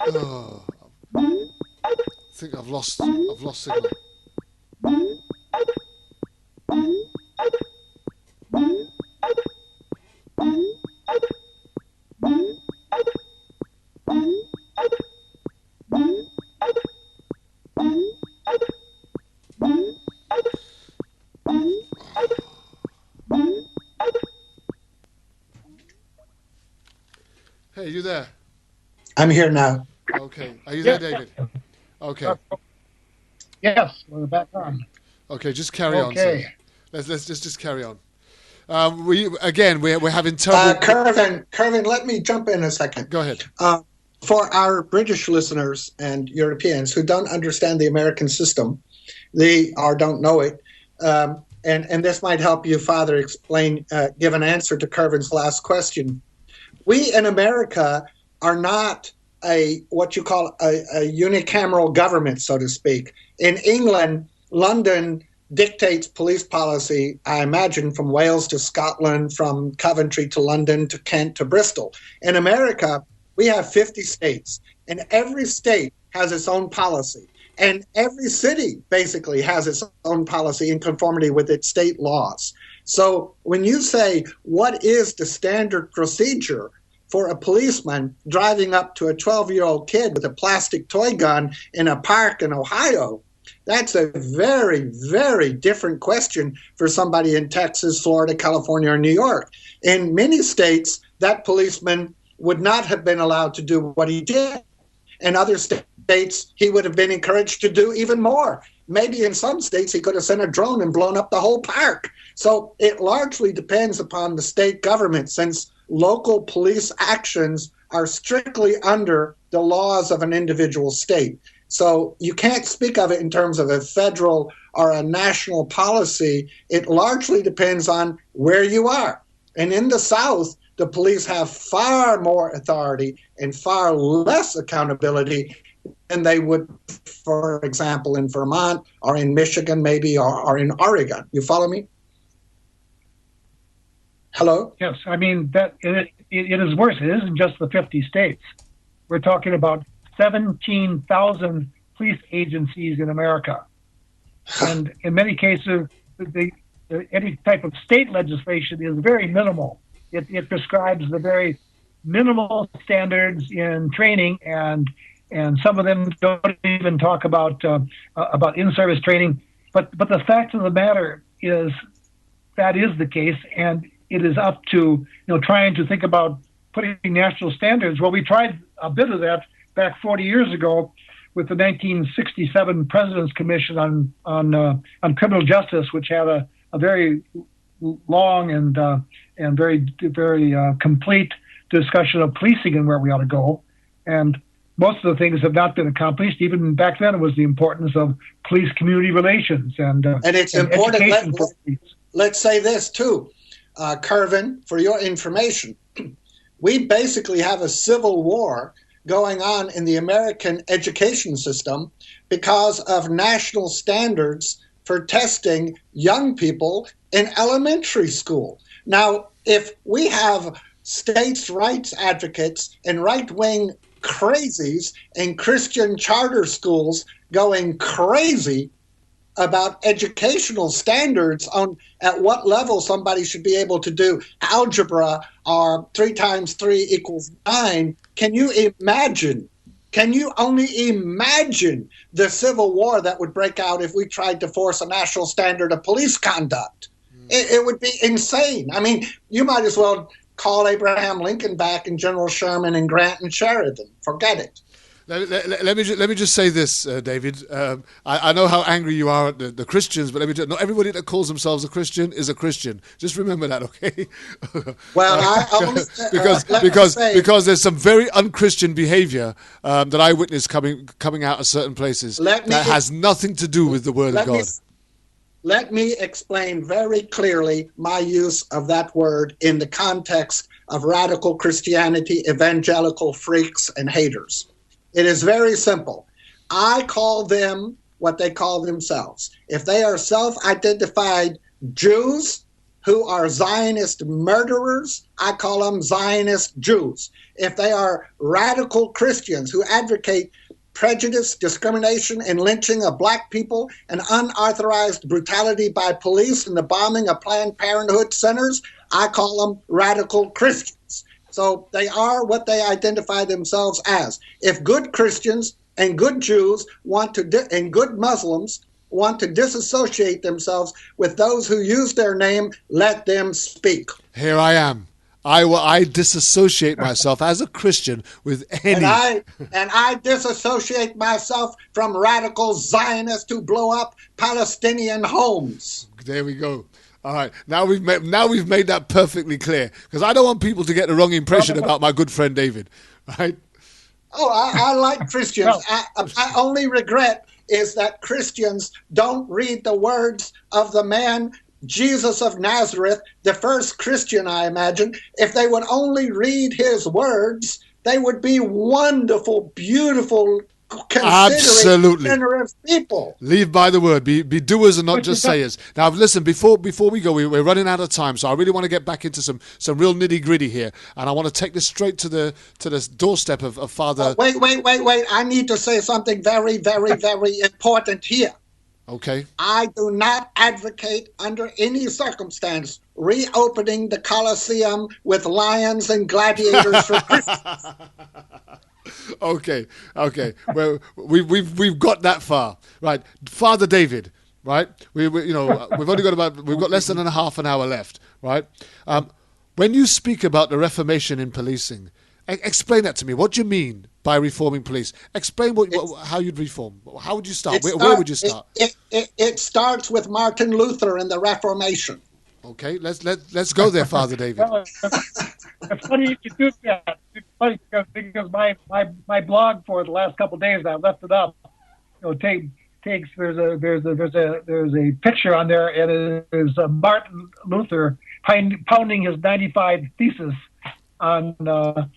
Oh, I think I've lost signal. Hey, you there? I'm here now. Okay. Are you there, David? Okay. Yes, we're back on. Okay, just carry on. Sir. Let's just carry on. We're having terrible. Kervin, let me jump in a second. Go ahead. For our British listeners and Europeans who don't understand the American system, or don't know it, and this might help you, Father, give an answer to Kervin's last question. We in America are not what you call a unicameral government, so to speak. In England, London dictates police policy, I imagine, from Wales to Scotland, from Coventry to London to Kent to Bristol. In America, we have 50 states, and every state has its own policy. And every city basically has its own policy in conformity with its state laws. So when you say, what is the standard procedure for a policeman driving up to a 12-year-old kid with a plastic toy gun in a park in Ohio. That's a very, very different question for somebody in Texas, Florida, California, or New York. In many states, that policeman would not have been allowed to do what he did. In other states, he would have been encouraged to do even more. Maybe in some states, he could have sent a drone and blown up the whole park. So it largely depends upon the state government, since local police actions are strictly under the laws of an individual state. So you can't speak of it in terms of a federal or a national policy. It largely depends on where you are. And in the South, the police have far more authority and far less accountability than they would, for example, in Vermont or in Michigan maybe, or in Oregon. You follow me? Hello? Yes, I mean, that it is worse. It isn't just the 50 states. We're talking about 17,000 police agencies in America. And in many cases, any type of state legislation is very minimal. It prescribes the very minimal standards in training, and some of them don't even talk about in-service training. But the fact of the matter is that is the case, and it is up to trying to think about putting national standards. Well, we tried a bit of that back 40 years ago with the 1967 President's Commission on Criminal Justice, which had a very long and very complete discussion of policing and where we ought to go. And most of the things have not been accomplished. Even back then, it was the importance of police-community relations and it's important. Let's say this too, Kervin, for your information. We basically have a civil war going on in the American education system because of national standards for testing young people in elementary school. Now, if we have states' rights advocates and right-wing crazies in Christian charter schools going crazy about educational standards on at what level somebody should be able to do algebra or 3 times 3 equals 9, can you imagine? Can you only imagine the civil war that would break out if we tried to force a national standard of police conduct? It would be insane. I mean, you might as well call Abraham Lincoln back and General Sherman and Grant and Sheridan. Forget it. Let me just say this, David. I know how angry you are at the Christians, but not everybody that calls themselves a Christian is a Christian. Just remember that, okay? Well, because there's some very unchristian behavior that I witnessed coming out of certain places that has nothing to do with the Word of God. Let me explain very clearly my use of that word in the context of radical Christianity, evangelical freaks, and haters. It is very simple. I call them what they call themselves. If they are self-identified Jews who are Zionist murderers, I call them Zionist Jews. If they are radical Christians who advocate prejudice, discrimination, and lynching of black people, and unauthorized brutality by police and the bombing of Planned Parenthood centers, I call them radical Christians. So they are what they identify themselves as. If good Christians and good Jews and good Muslims want to disassociate themselves with those who use their name, let them speak. Here I am. I disassociate myself as a Christian with any. And I disassociate myself from radical Zionists who blow up Palestinian homes. There we go. All right, now we've made that perfectly clear, because I don't want people to get the wrong impression about my good friend David. Right? Oh, I like Christians. My only regret is that Christians don't read the words of the man Jesus of Nazareth, the first Christian, I imagine. If they would only read his words, they would be wonderful, beautiful, considerate, generous people. Live by the word. Be doers and not just sayers. Now, listen, before we go, we're running out of time, so I really want to get back into some real nitty-gritty here, and I want to take this straight to the doorstep of Father... Wait. I need to say something very, very, very important here. Okay. I do not advocate under any circumstance reopening the Colosseum with lions and gladiators for Christmas. Okay. Well, we've got that far, right? Father David, right? We've only got less than half an hour left, right? When you speak about the Reformation in policing, explain that to me. What do you mean by reforming police? Explain how you'd reform. How would you start? Where would you start? It starts with Martin Luther and the Reformation. Okay, let's go there, Father David. Well, it's funny you do that. It's funny because my blog for the last couple of days, I left it up. There's a picture on there, and it is Martin Luther pounding his 95 thesis on the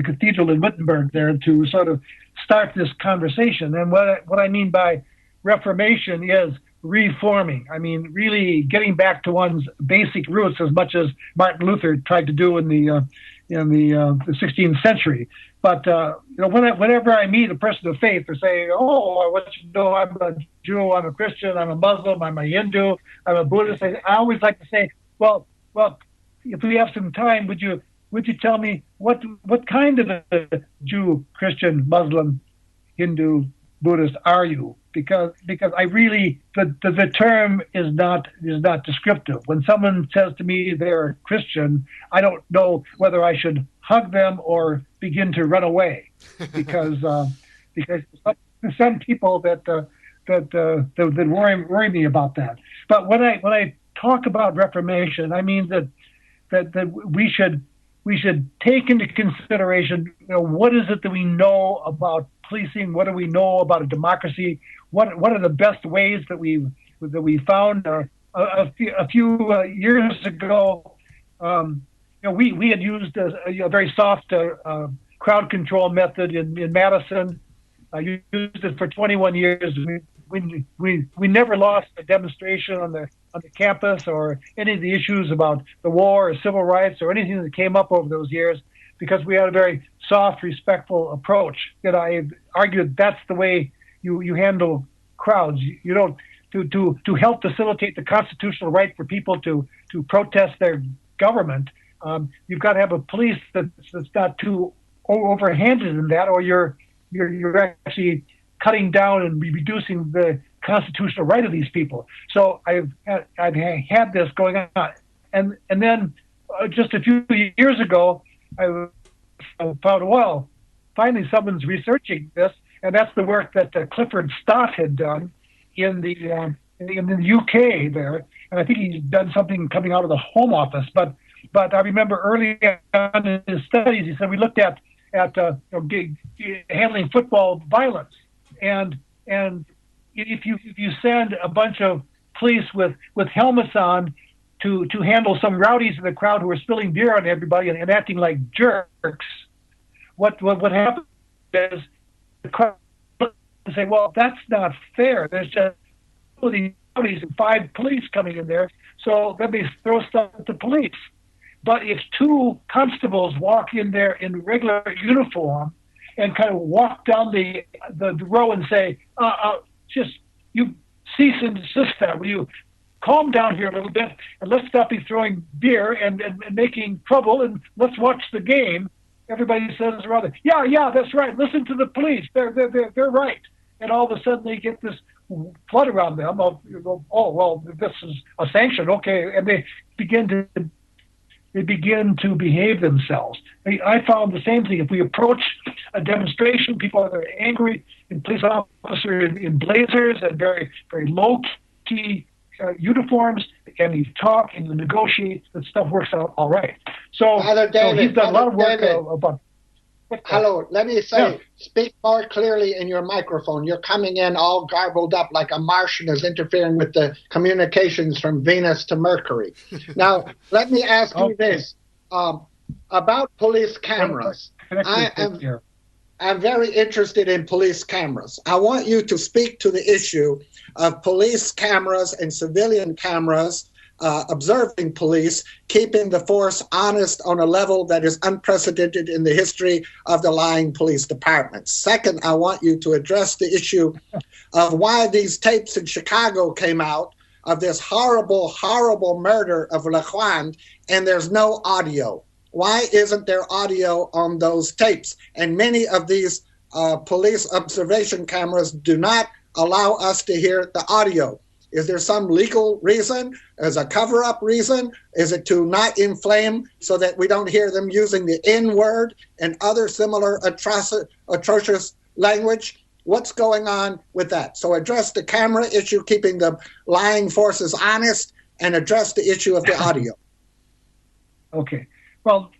cathedral in Wittenberg there to sort of start this conversation. And what I mean by Reformation is reforming. I mean, really getting back to one's basic roots, as much as Martin Luther tried to do in the 16th century. But whenever I meet a person of faith, they say, "Oh, what you know? I'm a Jew, I'm a Christian, I'm a Muslim, I'm a Hindu, I'm a Buddhist." I always like to say, "Well, if we have some time, would you tell me what kind of a Jew, Christian, Muslim, Hindu, Buddhist are you?" Because I really the term is not descriptive. When someone says to me they're Christian, I don't know whether I should hug them or begin to run away, because some people that worry me about that. But when I talk about Reformation, I mean that we should take into consideration, what is it that we know about policing? What do we know about a democracy? What are the best ways that we found? A few years ago, we had used a very soft crowd control method in Madison. Used it for 21 years. We never lost a demonstration on the campus or any of the issues about the war or civil rights or anything that came up over those years, because we had a very soft, respectful approach. That I argued that's the way you handle crowds. You don't to help facilitate the constitutional right for people to protest their government. You've got to have a police that's not too overhanded in that, or you're actually cutting down and reducing the constitutional right of these people. So I've had this going on, and then just a few years ago, I found, well, finally someone's researching this, and that's the work that Clifford Stott had done in the UK there, and I think he's done something coming out of the Home Office. But I remember early on in his studies, he said we looked at handling football violence, and if you send a bunch of police with helmets on to handle some rowdies in the crowd who are spilling beer on everybody and acting like jerks, what happens is the crowd say, well, that's not fair. There's just these rowdies and 5 police coming in there, so then they throw stuff at the police. But if 2 constables walk in there in regular uniform and kind of walk down the row and say, just you cease and desist that. Will you calm down here a little bit, and let's stop you throwing beer and making trouble, and let's watch the game. Everybody says rather, yeah, that's right. Listen to the police. They're right. And all of a sudden they get this flood around them of, oh, well, this is a sanction. Okay. And they begin to behave themselves. I found the same thing. If we approach a demonstration, people are very angry, and police officers in blazers and very, very low-key uniforms, and you talk and you negotiate, that stuff works out all right. So, he's done a lot of work about... Hello, let me say, yeah. Speak more clearly in your microphone. You're coming in all garbled up like a Martian is interfering with the communications from Venus to Mercury. Now, let me ask you this. About police cameras. I'm very interested in police cameras. I want you to speak to the issue of police cameras and civilian cameras observing police, keeping the force honest on a level that is unprecedented in the history of the lying police department. Second, I want you to address the issue of why these tapes in Chicago came out of this horrible, horrible murder of LaQuan, and there's no audio. Why isn't there audio on those tapes? And many of these police observation cameras do not allow us to hear the audio. Is there some legal reason? Is a cover-up reason? Is it to not inflame so that we don't hear them using the N-word and other similar atrocious language? What's going on with that? So address the camera issue, keeping the lying forces honest, and address the issue of the audio. Okay. Well,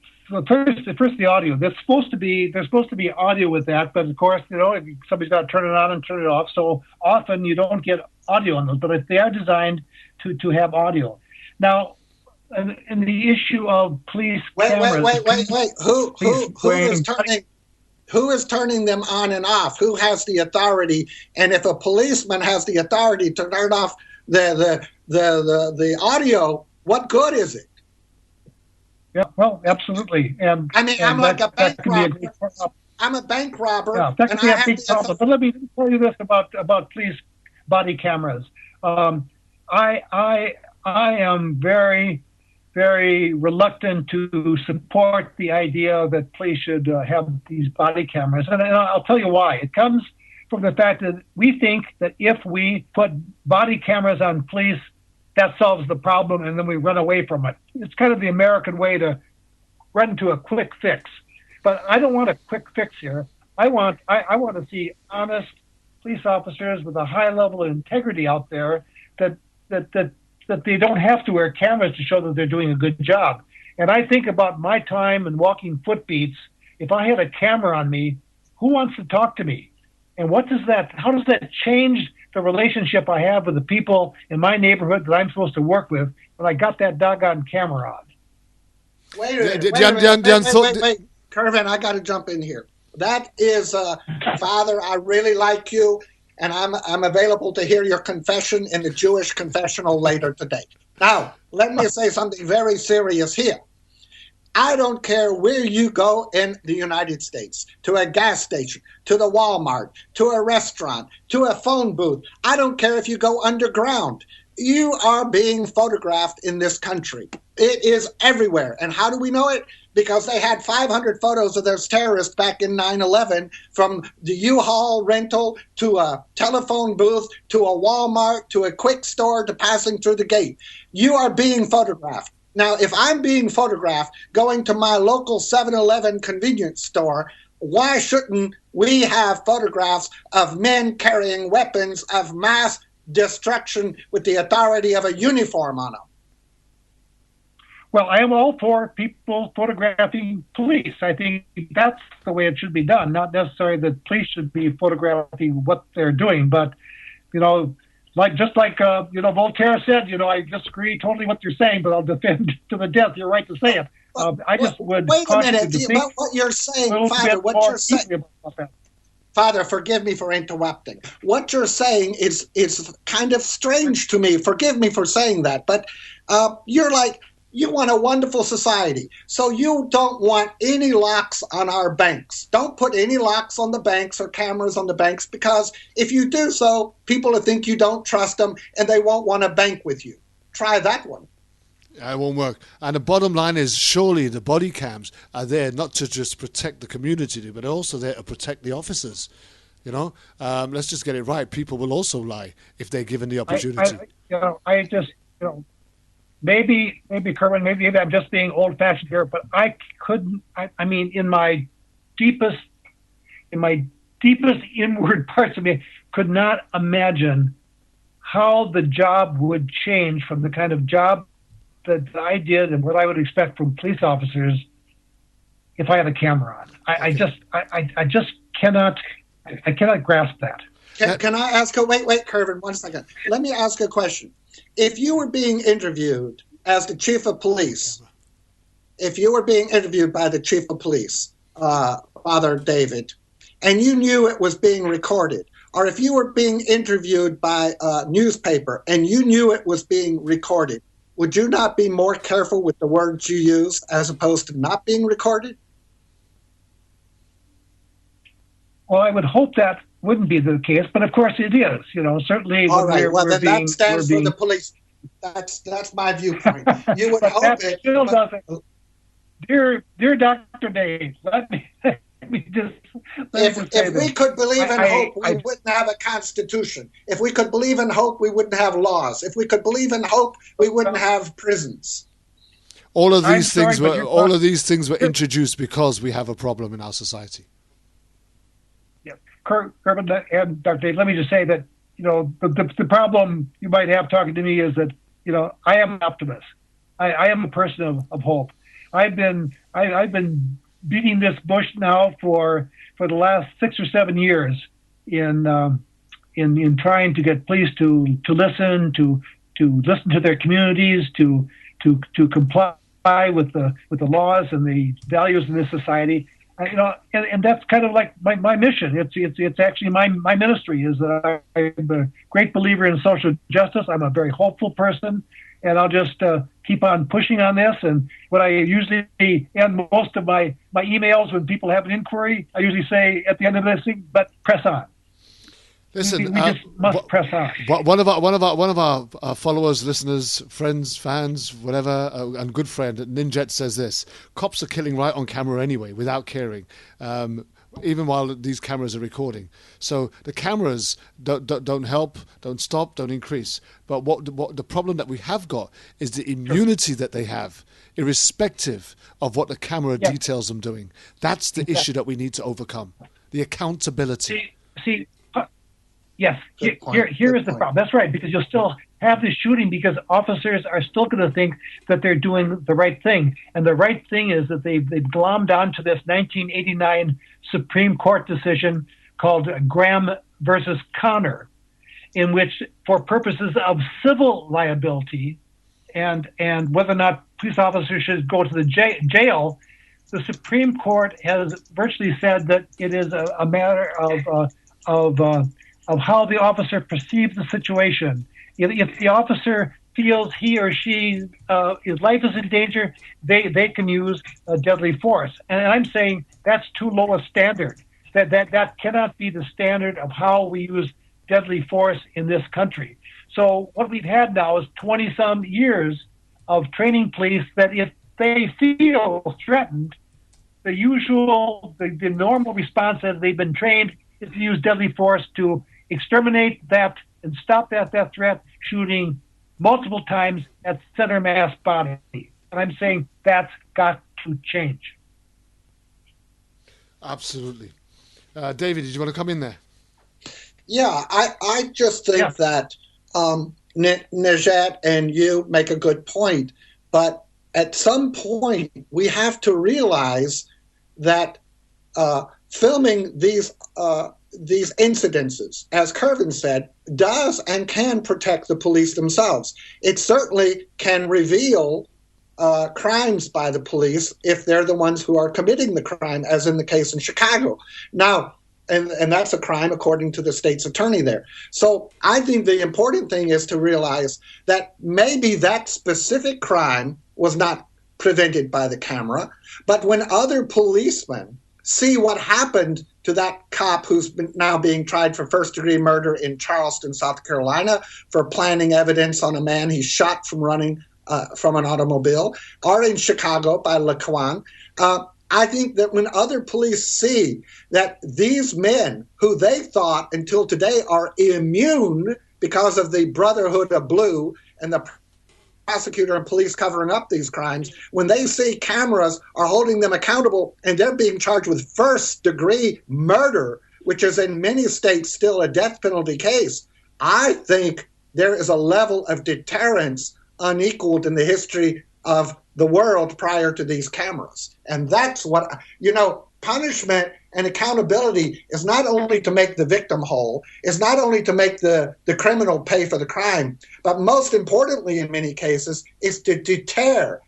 first the audio. There's supposed to be audio with that, but of course, somebody's got to turn it on and turn it off. So often you don't get audio on those, but they are designed to have audio. Now, in the issue of police cameras, wait. Who is turning them on and off? Who has the authority? And if a policeman has the authority to turn off the audio, what good is it? Yeah, well, absolutely. And I'm like a bank robber. I'm a bank robber. Yeah, that could be a big problem. But let me tell you this about police body cameras. I am very, very reluctant to support the idea that police should have these body cameras. And I'll tell you why. It comes from the fact that we think that if we put body cameras on police, that solves the problem, and then we run away from it. It's kind of the American way to run to a quick fix. But I don't want a quick fix here. I want to see honest police officers with a high level of integrity out there that they don't have to wear cameras to show that they're doing a good job. And I think about my time and walking foot beats. If I had a camera on me, who wants to talk to me? And how does that change the relationship I have with the people in my neighborhood that I'm supposed to work with when I got that doggone camera on? Wait a minute. Kervin, I got to jump in here. That is, Father, I really like you, and I'm available to hear your confession in the Jewish confessional later today. Now, let me say something very serious here. I don't care where you go in the United States, to a gas station, to the Walmart, to a restaurant, to a phone booth. I don't care if you go underground. You are being photographed in this country. It is everywhere. And how do we know it? Because they had 500 photos of those terrorists back in 9/11, from the U-Haul rental to a telephone booth to a Walmart to a quick store to passing through the gate. You are being photographed. Now, if I'm being photographed going to my local 7-Eleven convenience store, why shouldn't we have photographs of men carrying weapons of mass destruction with the authority of a uniform on them? Well, I am all for people photographing police. I think that's the way it should be done. Not necessarily that police should be photographing what they're doing, but, Voltaire said, I disagree totally what you're saying, but I'll defend to the death your right to say it. I just would. Wait a minute. What you're saying, Father, Father, forgive me for interrupting. What you're saying is kind of strange to me. Forgive me for saying that, but you're like, you want a wonderful society. So you don't want any locks on our banks. Don't put any locks on the banks or cameras on the banks, because if you do so, people will think you don't trust them and they won't want to bank with you. Try that one. It won't work. And the bottom line is, surely the body cams are there not to just protect the community, but also there to protect the officers. Let's just get it right. People will also lie if they're given the opportunity. Maybe, Kervin, maybe I'm just being old-fashioned here, but I couldn't. I mean, in my deepest inward parts of me, could not imagine how the job would change from the kind of job that I did and what I would expect from police officers if I had a camera on. I just cannot grasp that. Can I ask wait, Kervin, 1 second. Let me ask a question. If you were being interviewed as the chief of police, if you were being interviewed by the chief of police, Father David, and you knew it was being recorded, or if you were being interviewed by a newspaper and you knew it was being recorded, would you not be more careful with the words you use as opposed to not being recorded? Well, I would hope that wouldn't be the case, but of course it is. Certainly. All right. Well, then that stands for the police. That's my viewpoint. You would hope that it. Still doesn't. Dear Dr. Dave, let me just. If we could believe in hope, we wouldn't have a constitution. If we could believe in hope, we wouldn't have laws. If we could believe in hope, we wouldn't have prisons. All of these things were introduced because we have a problem in our society. Yeah, Kervin and Dr. Dave, let me just say that the problem you might have talking to me is that I am an optimist. I am a person of hope. I've been beating this bush now for the last 6 or 7 years in trying to get police to listen to their communities, to comply with the laws and the values in this society. And that's kind of like my mission. It's actually my ministry is that I'm a great believer in social justice. I'm a very hopeful person, and I'll just keep on pushing on this. And what I usually end most of my emails when people have an inquiry, I usually say at the end of this thing, but press on. Listen, we just must press on. One of our followers, listeners, friends, fans, whatever, and good friend Ninjet says this: cops are killing right on camera anyway, without caring, even while these cameras are recording. So the cameras don't help, don't stop, don't increase. But what the problem that we have got is the immunity that they have, irrespective of what the camera details them doing. That's the issue that we need to overcome: the accountability. See. Yes, here is the problem. That's right, because you'll still have the shooting because officers are still going to think that they're doing the right thing. And the right thing is that they've glommed onto this 1989 Supreme Court decision called Graham versus Connor, in which, for purposes of civil liability and whether or not police officers should go to the jail, the Supreme Court has virtually said that it is a matter of how the officer perceives the situation. If the officer feels he or she his life is in danger, they can use deadly force. And I'm saying that's too low a standard. That cannot be the standard of how we use deadly force in this country. So what we've had now is 20-some years of training police that if they feel threatened, the normal response as they've been trained is to use deadly force to exterminate that and stop that threat, shooting multiple times at center mass body. And I'm saying that's got to change. Absolutely. David, did you want to come in there? Yeah, I just think that Najat and you make a good point. But at some point, we have to realize that filming these incidences, as Kervin said, does and can protect the police themselves. It certainly can reveal crimes by the police if they're the ones who are committing the crime, as in the case in Chicago. Now, and that's a crime according to the state's attorney there. So I think the important thing is to realize that maybe that specific crime was not prevented by the camera, but when other policemen see what happened to that cop who's now being tried for first-degree murder in Charleston, South Carolina, for planting evidence on a man he shot from running from an automobile, or in Chicago by Laquan. I think that when other police see that these men, who they thought until today are immune because of the Brotherhood of Blue and the prosecutor and police covering up these crimes, when they see cameras are holding them accountable and they're being charged with first-degree murder, which is in many states still a death penalty case, I think there is a level of deterrence unequaled in the history of the world prior to these cameras. And that's what, punishment and accountability is not only to make the victim whole, is not only to make the criminal pay for the crime, but most importantly in many cases is to deter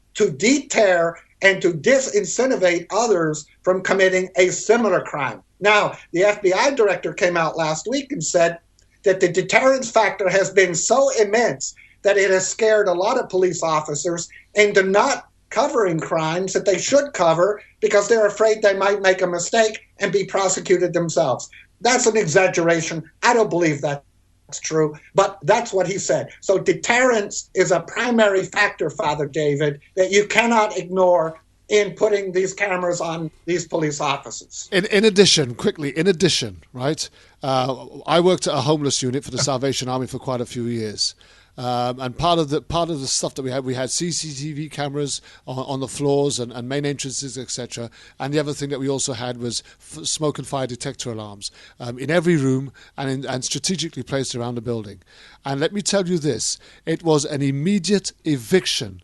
and to disincentivate others from committing a similar crime. Now, the FBI director came out last week and said that the deterrence factor has been so immense that it has scared a lot of police officers into not covering crimes that they should cover because they're afraid they might make a mistake and be prosecuted themselves. That's an exaggeration. I don't believe that's true, but that's what he said. So deterrence is a primary factor, Father David, that you cannot ignore in putting these cameras on these police officers. In addition, right? I worked at a homeless unit for the Salvation Army for quite a few years. And part of the stuff that we had CCTV cameras on the floors and main entrances, etc. And the other thing that we also had was smoke and fire detector alarms in every room and strategically placed around the building. And let me tell you this: it was an immediate eviction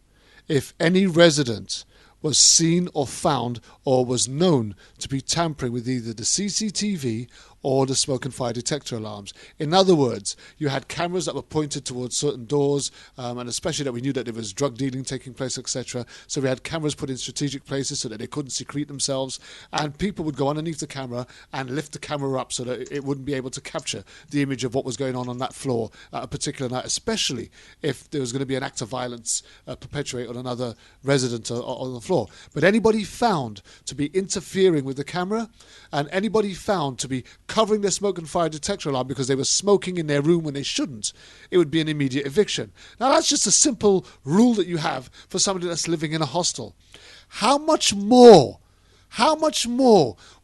if any resident was seen or found or was known to be tampering with either the CCTV or the smoke and fire detector alarms. In other words, you had cameras that were pointed towards certain doors, and especially that we knew that there was drug dealing taking place, etc. So we had cameras put in strategic places so that they couldn't secrete themselves, and people would go underneath the camera and lift the camera up so that it wouldn't be able to capture the image of what was going on that floor at a particular night, especially if there was going to be an act of violence perpetuated on another resident on the floor. But anybody found to be interfering with the camera, and anybody found to be covering their smoke and fire detector alarm because they were smoking in their room when they shouldn't, it would be an immediate eviction. Now, that's just a simple rule that you have for somebody that's living in a hostel. How much more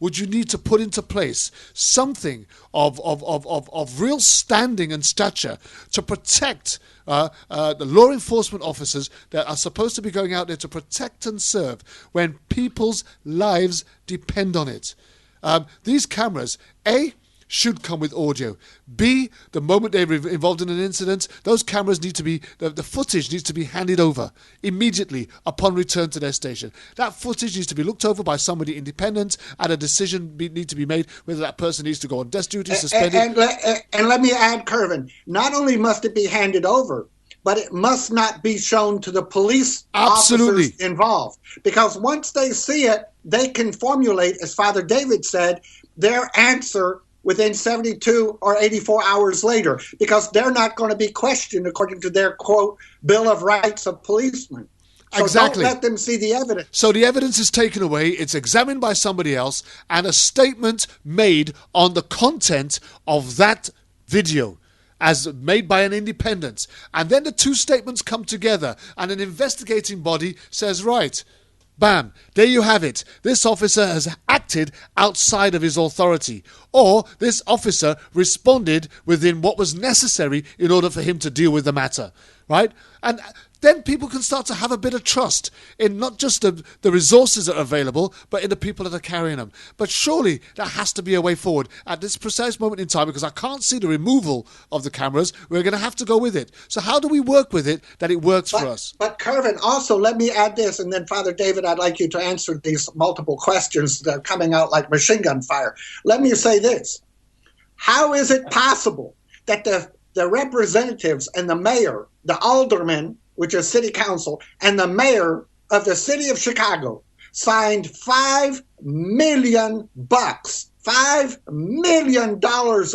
would you need to put into place something of real standing and stature to protect the law enforcement officers that are supposed to be going out there to protect and serve when people's lives depend on it? These cameras, A, should come with audio. B, the moment they're involved in an incident, those cameras need to be, the footage needs to be handed over immediately upon return to their station. That footage needs to be looked over by somebody independent, and a decision needs to be made whether that person needs to go on desk duty, suspended. And let me add, Kervin, not only must it be handed over, but it must not be shown to the police officers involved. Because once they see it, they can formulate, as Father David said, their answer within 72 or 84 hours later, because they're not going to be questioned according to their, quote, Bill of Rights of policemen. So exactly. Don't let them see the evidence. So the evidence is taken away, it's examined by somebody else, and a statement made on the content of that video, as made by an independent. And then the two statements come together, and an investigating body says, right, bam, there you have it. This officer has acted outside of his authority, or this officer responded within what was necessary in order for him to deal with the matter, right? And then people can start to have a bit of trust in not just the resources that are available, but in the people that are carrying them. But surely there has to be a way forward at this precise moment in time, because I can't see the removal of the cameras. We're going to have to go with it. So how do we work with it that it works for us? But Kervin, also let me add this, and then Father David, I'd like you to answer these multiple questions that are coming out like machine gun fire. Let me say this. How is it possible that the representatives and the mayor, the aldermen, which is city council, and the mayor of the city of Chicago signed $5 million, $5 million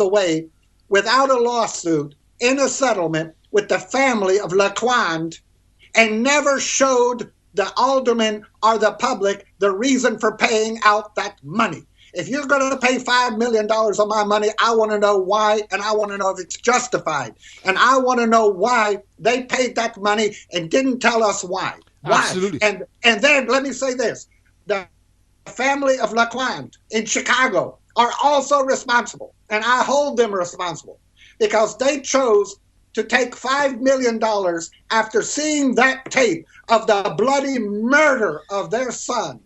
away without a lawsuit in a settlement with the family of Laquand, and never showed the aldermen or the public the reason for paying out that money? If you're going to pay $5 million of my money, I want to know why, and I want to know if it's justified. And I want to know why they paid that money and didn't tell us why. Absolutely. And then let me say this. The family of Laquand in Chicago are also responsible, and I hold them responsible, because they chose to take $5 million after seeing that tape of the bloody murder of their son.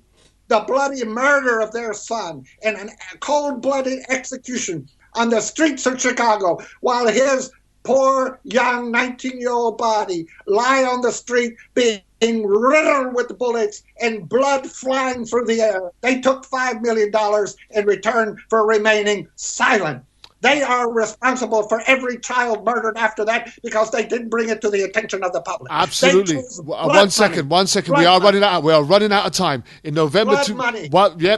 The bloody murder of their son in a cold-blooded execution on the streets of Chicago, while his poor young 19-year-old body lie on the street being riddled with bullets and blood flying through the air. They took $5 million in return for remaining silent. They are responsible for every child murdered after that, because they didn't bring it to the attention of the public. Absolutely. One second. We are running out of time. In November,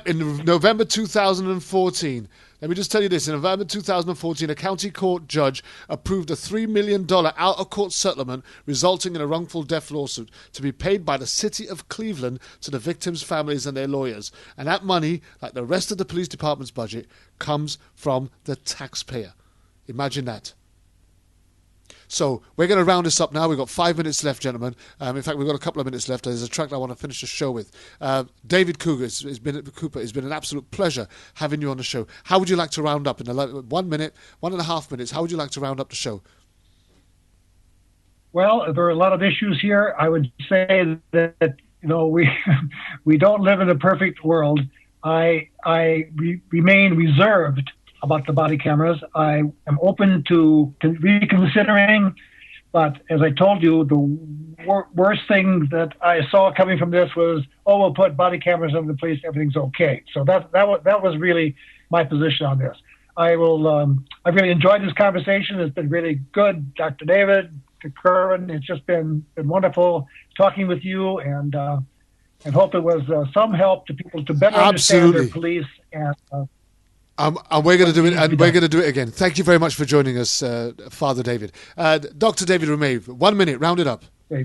in November 2014, Let me just tell you this. In November 2014, a county court judge approved a $3 million out-of-court settlement resulting in a wrongful death lawsuit to be paid by the city of Cleveland to the victims' families and their lawyers. And that money, like the rest of the police department's budget, comes from the taxpayer. Imagine that. So we're going to round this up now. We've got 5 minutes left, gentlemen. In fact, we've got a couple of minutes left. There's a track I want to finish the show with. David Cooper, it's been an absolute pleasure having you on the show. How would you like to round up in 1 minute, 1.5 minutes? How would you like to round up the show? Well, there are a lot of issues here. I would say that we don't live in a perfect world. I remain reserved about the body cameras. I am open to reconsidering, but as I told you, the worst thing that I saw coming from this was, we'll put body cameras on the police, everything's okay. So that was really my position on this. I really enjoyed this conversation. It's been really good, Dr. David, to Kervin. It's just been wonderful talking with you, and hope it was some help to people to better understand their police and. And we're going to do it, and we're going to do it again. Thank you very much for joining us, Father David. Dr. David Remay, 1 minute, round it up. I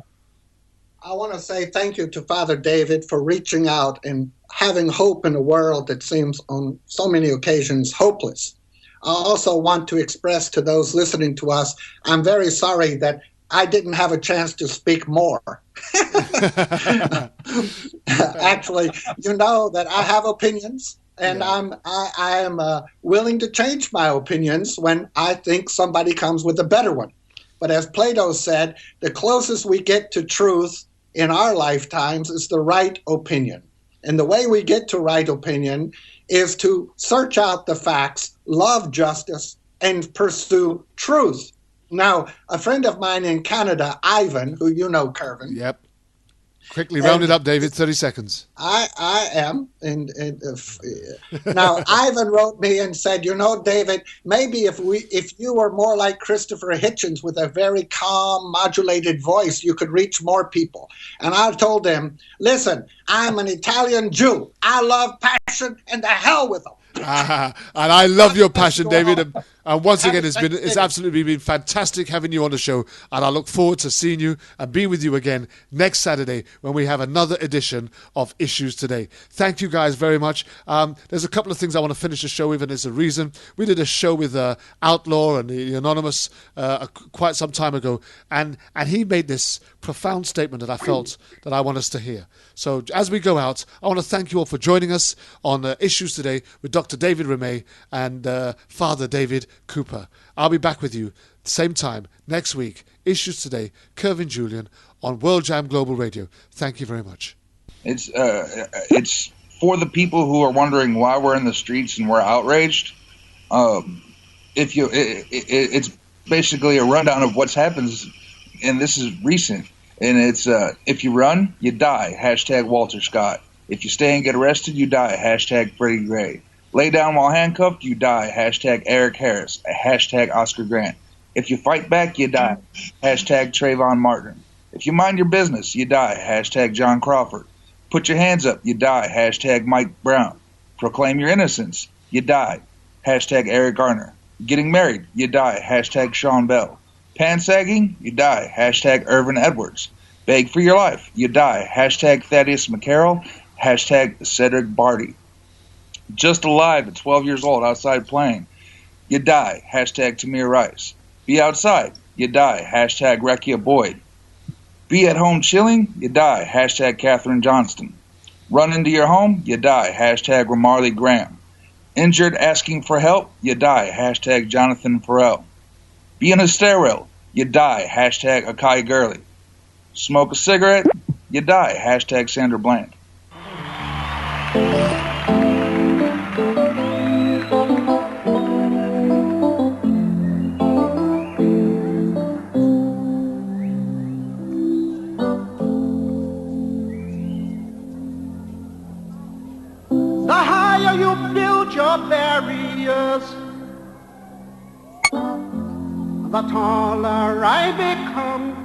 want to say thank you to Father David for reaching out and having hope in a world that seems on so many occasions hopeless. I also want to express to those listening to us, I'm very sorry that I didn't have a chance to speak more. Actually, you know that I have opinions. And yeah. I am willing to change my opinions when I think somebody comes with a better one. But as Plato said, the closest we get to truth in our lifetimes is the right opinion. And the way we get to right opinion is to search out the facts, love justice, and pursue truth. Now, a friend of mine in Canada, Ivan, who you know, Kervin. Yep. Quickly round it up, David. 30 seconds. I am. Now, Ivan wrote me and said, David, maybe if you were more like Christopher Hitchens with a very calm, modulated voice, you could reach more people. And I told him, listen, I'm an Italian Jew. I love passion, and the hell with them. And I love your passion, David. And once again, it's absolutely been fantastic having you on the show. And I look forward to seeing you and being with you again next Saturday when we have another edition of Issues Today. Thank you guys very much. There's a couple of things I want to finish the show with, and there's a reason. We did a show with Outlaw and the Anonymous quite some time ago, and he made this profound statement that I felt that I want us to hear. So as we go out, I want to thank you all for joining us on Issues Today with Dr. David Remay and Father David Cooper. I'll be back with you same time next week. Issues Today, Kervin Julien on World Jam Global Radio. Thank you very much. It's for the people who are wondering why we're in the streets and we're outraged. It's basically a rundown of what's happened, and this is recent. And it's if you run, you die. Hashtag Walter Scott. If you stay and get arrested, you die. Hashtag Freddie Gray. Lay down while handcuffed, you die. Hashtag Eric Harris. Hashtag Oscar Grant. If you fight back, you die. Hashtag Trayvon Martin. If you mind your business, you die. Hashtag John Crawford. Put your hands up, you die. Hashtag Mike Brown. Proclaim your innocence, you die. Hashtag Eric Garner. Getting married, you die. Hashtag Sean Bell. Pan-sagging, you die. Hashtag Irvin Edwards. Beg for your life, you die. Hashtag Thaddeus McCarroll. Hashtag Cedric Barty. Just alive at 12 years old outside playing, you die. Hashtag Tamir Rice. Be outside, you die. Hashtag Rekia Boyd. Be at home chilling, you die. Hashtag Katherine Johnston. Run into your home, you die. Hashtag Ramarley Graham. Injured asking for help, you die. Hashtag Jonathan Farrell. Be in a stairwell, you die. Hashtag Akai Gurley. Smoke a cigarette, you die. Hashtag Sandra Bland. The higher you build your barriers, the taller I become.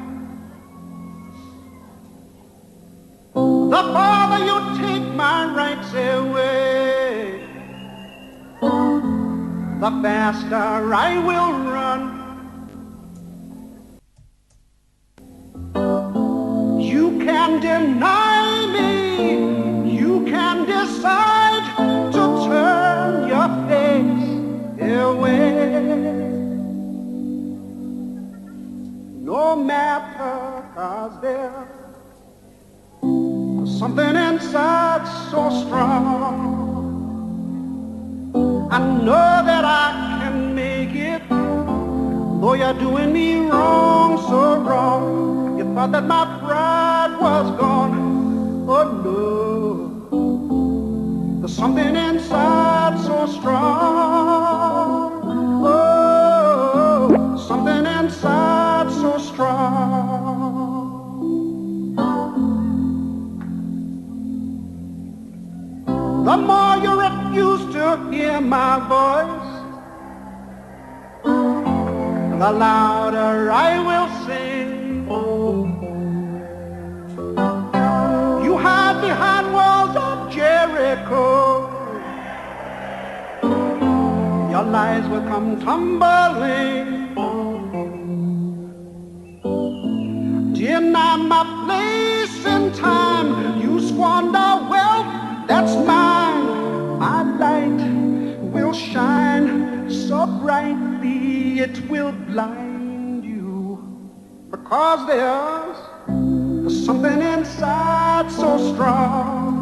The farther you take my rights away, the faster I will run. You can deny me, you can decide to turn your face away. No matter, 'cause there's something inside so strong. I know that I can make it, though you're doing me wrong, so wrong. You thought that my pride was gone. Oh no, there's something inside so strong. Oh, something inside so strong. The more you refuse to hear my voice, the louder I will sing. You hide behind walls of Jericho, your lies will come tumbling. Deny my place in time, you squander wealth that's mine. My light will shine so brightly it will blind you, because there's something inside so strong.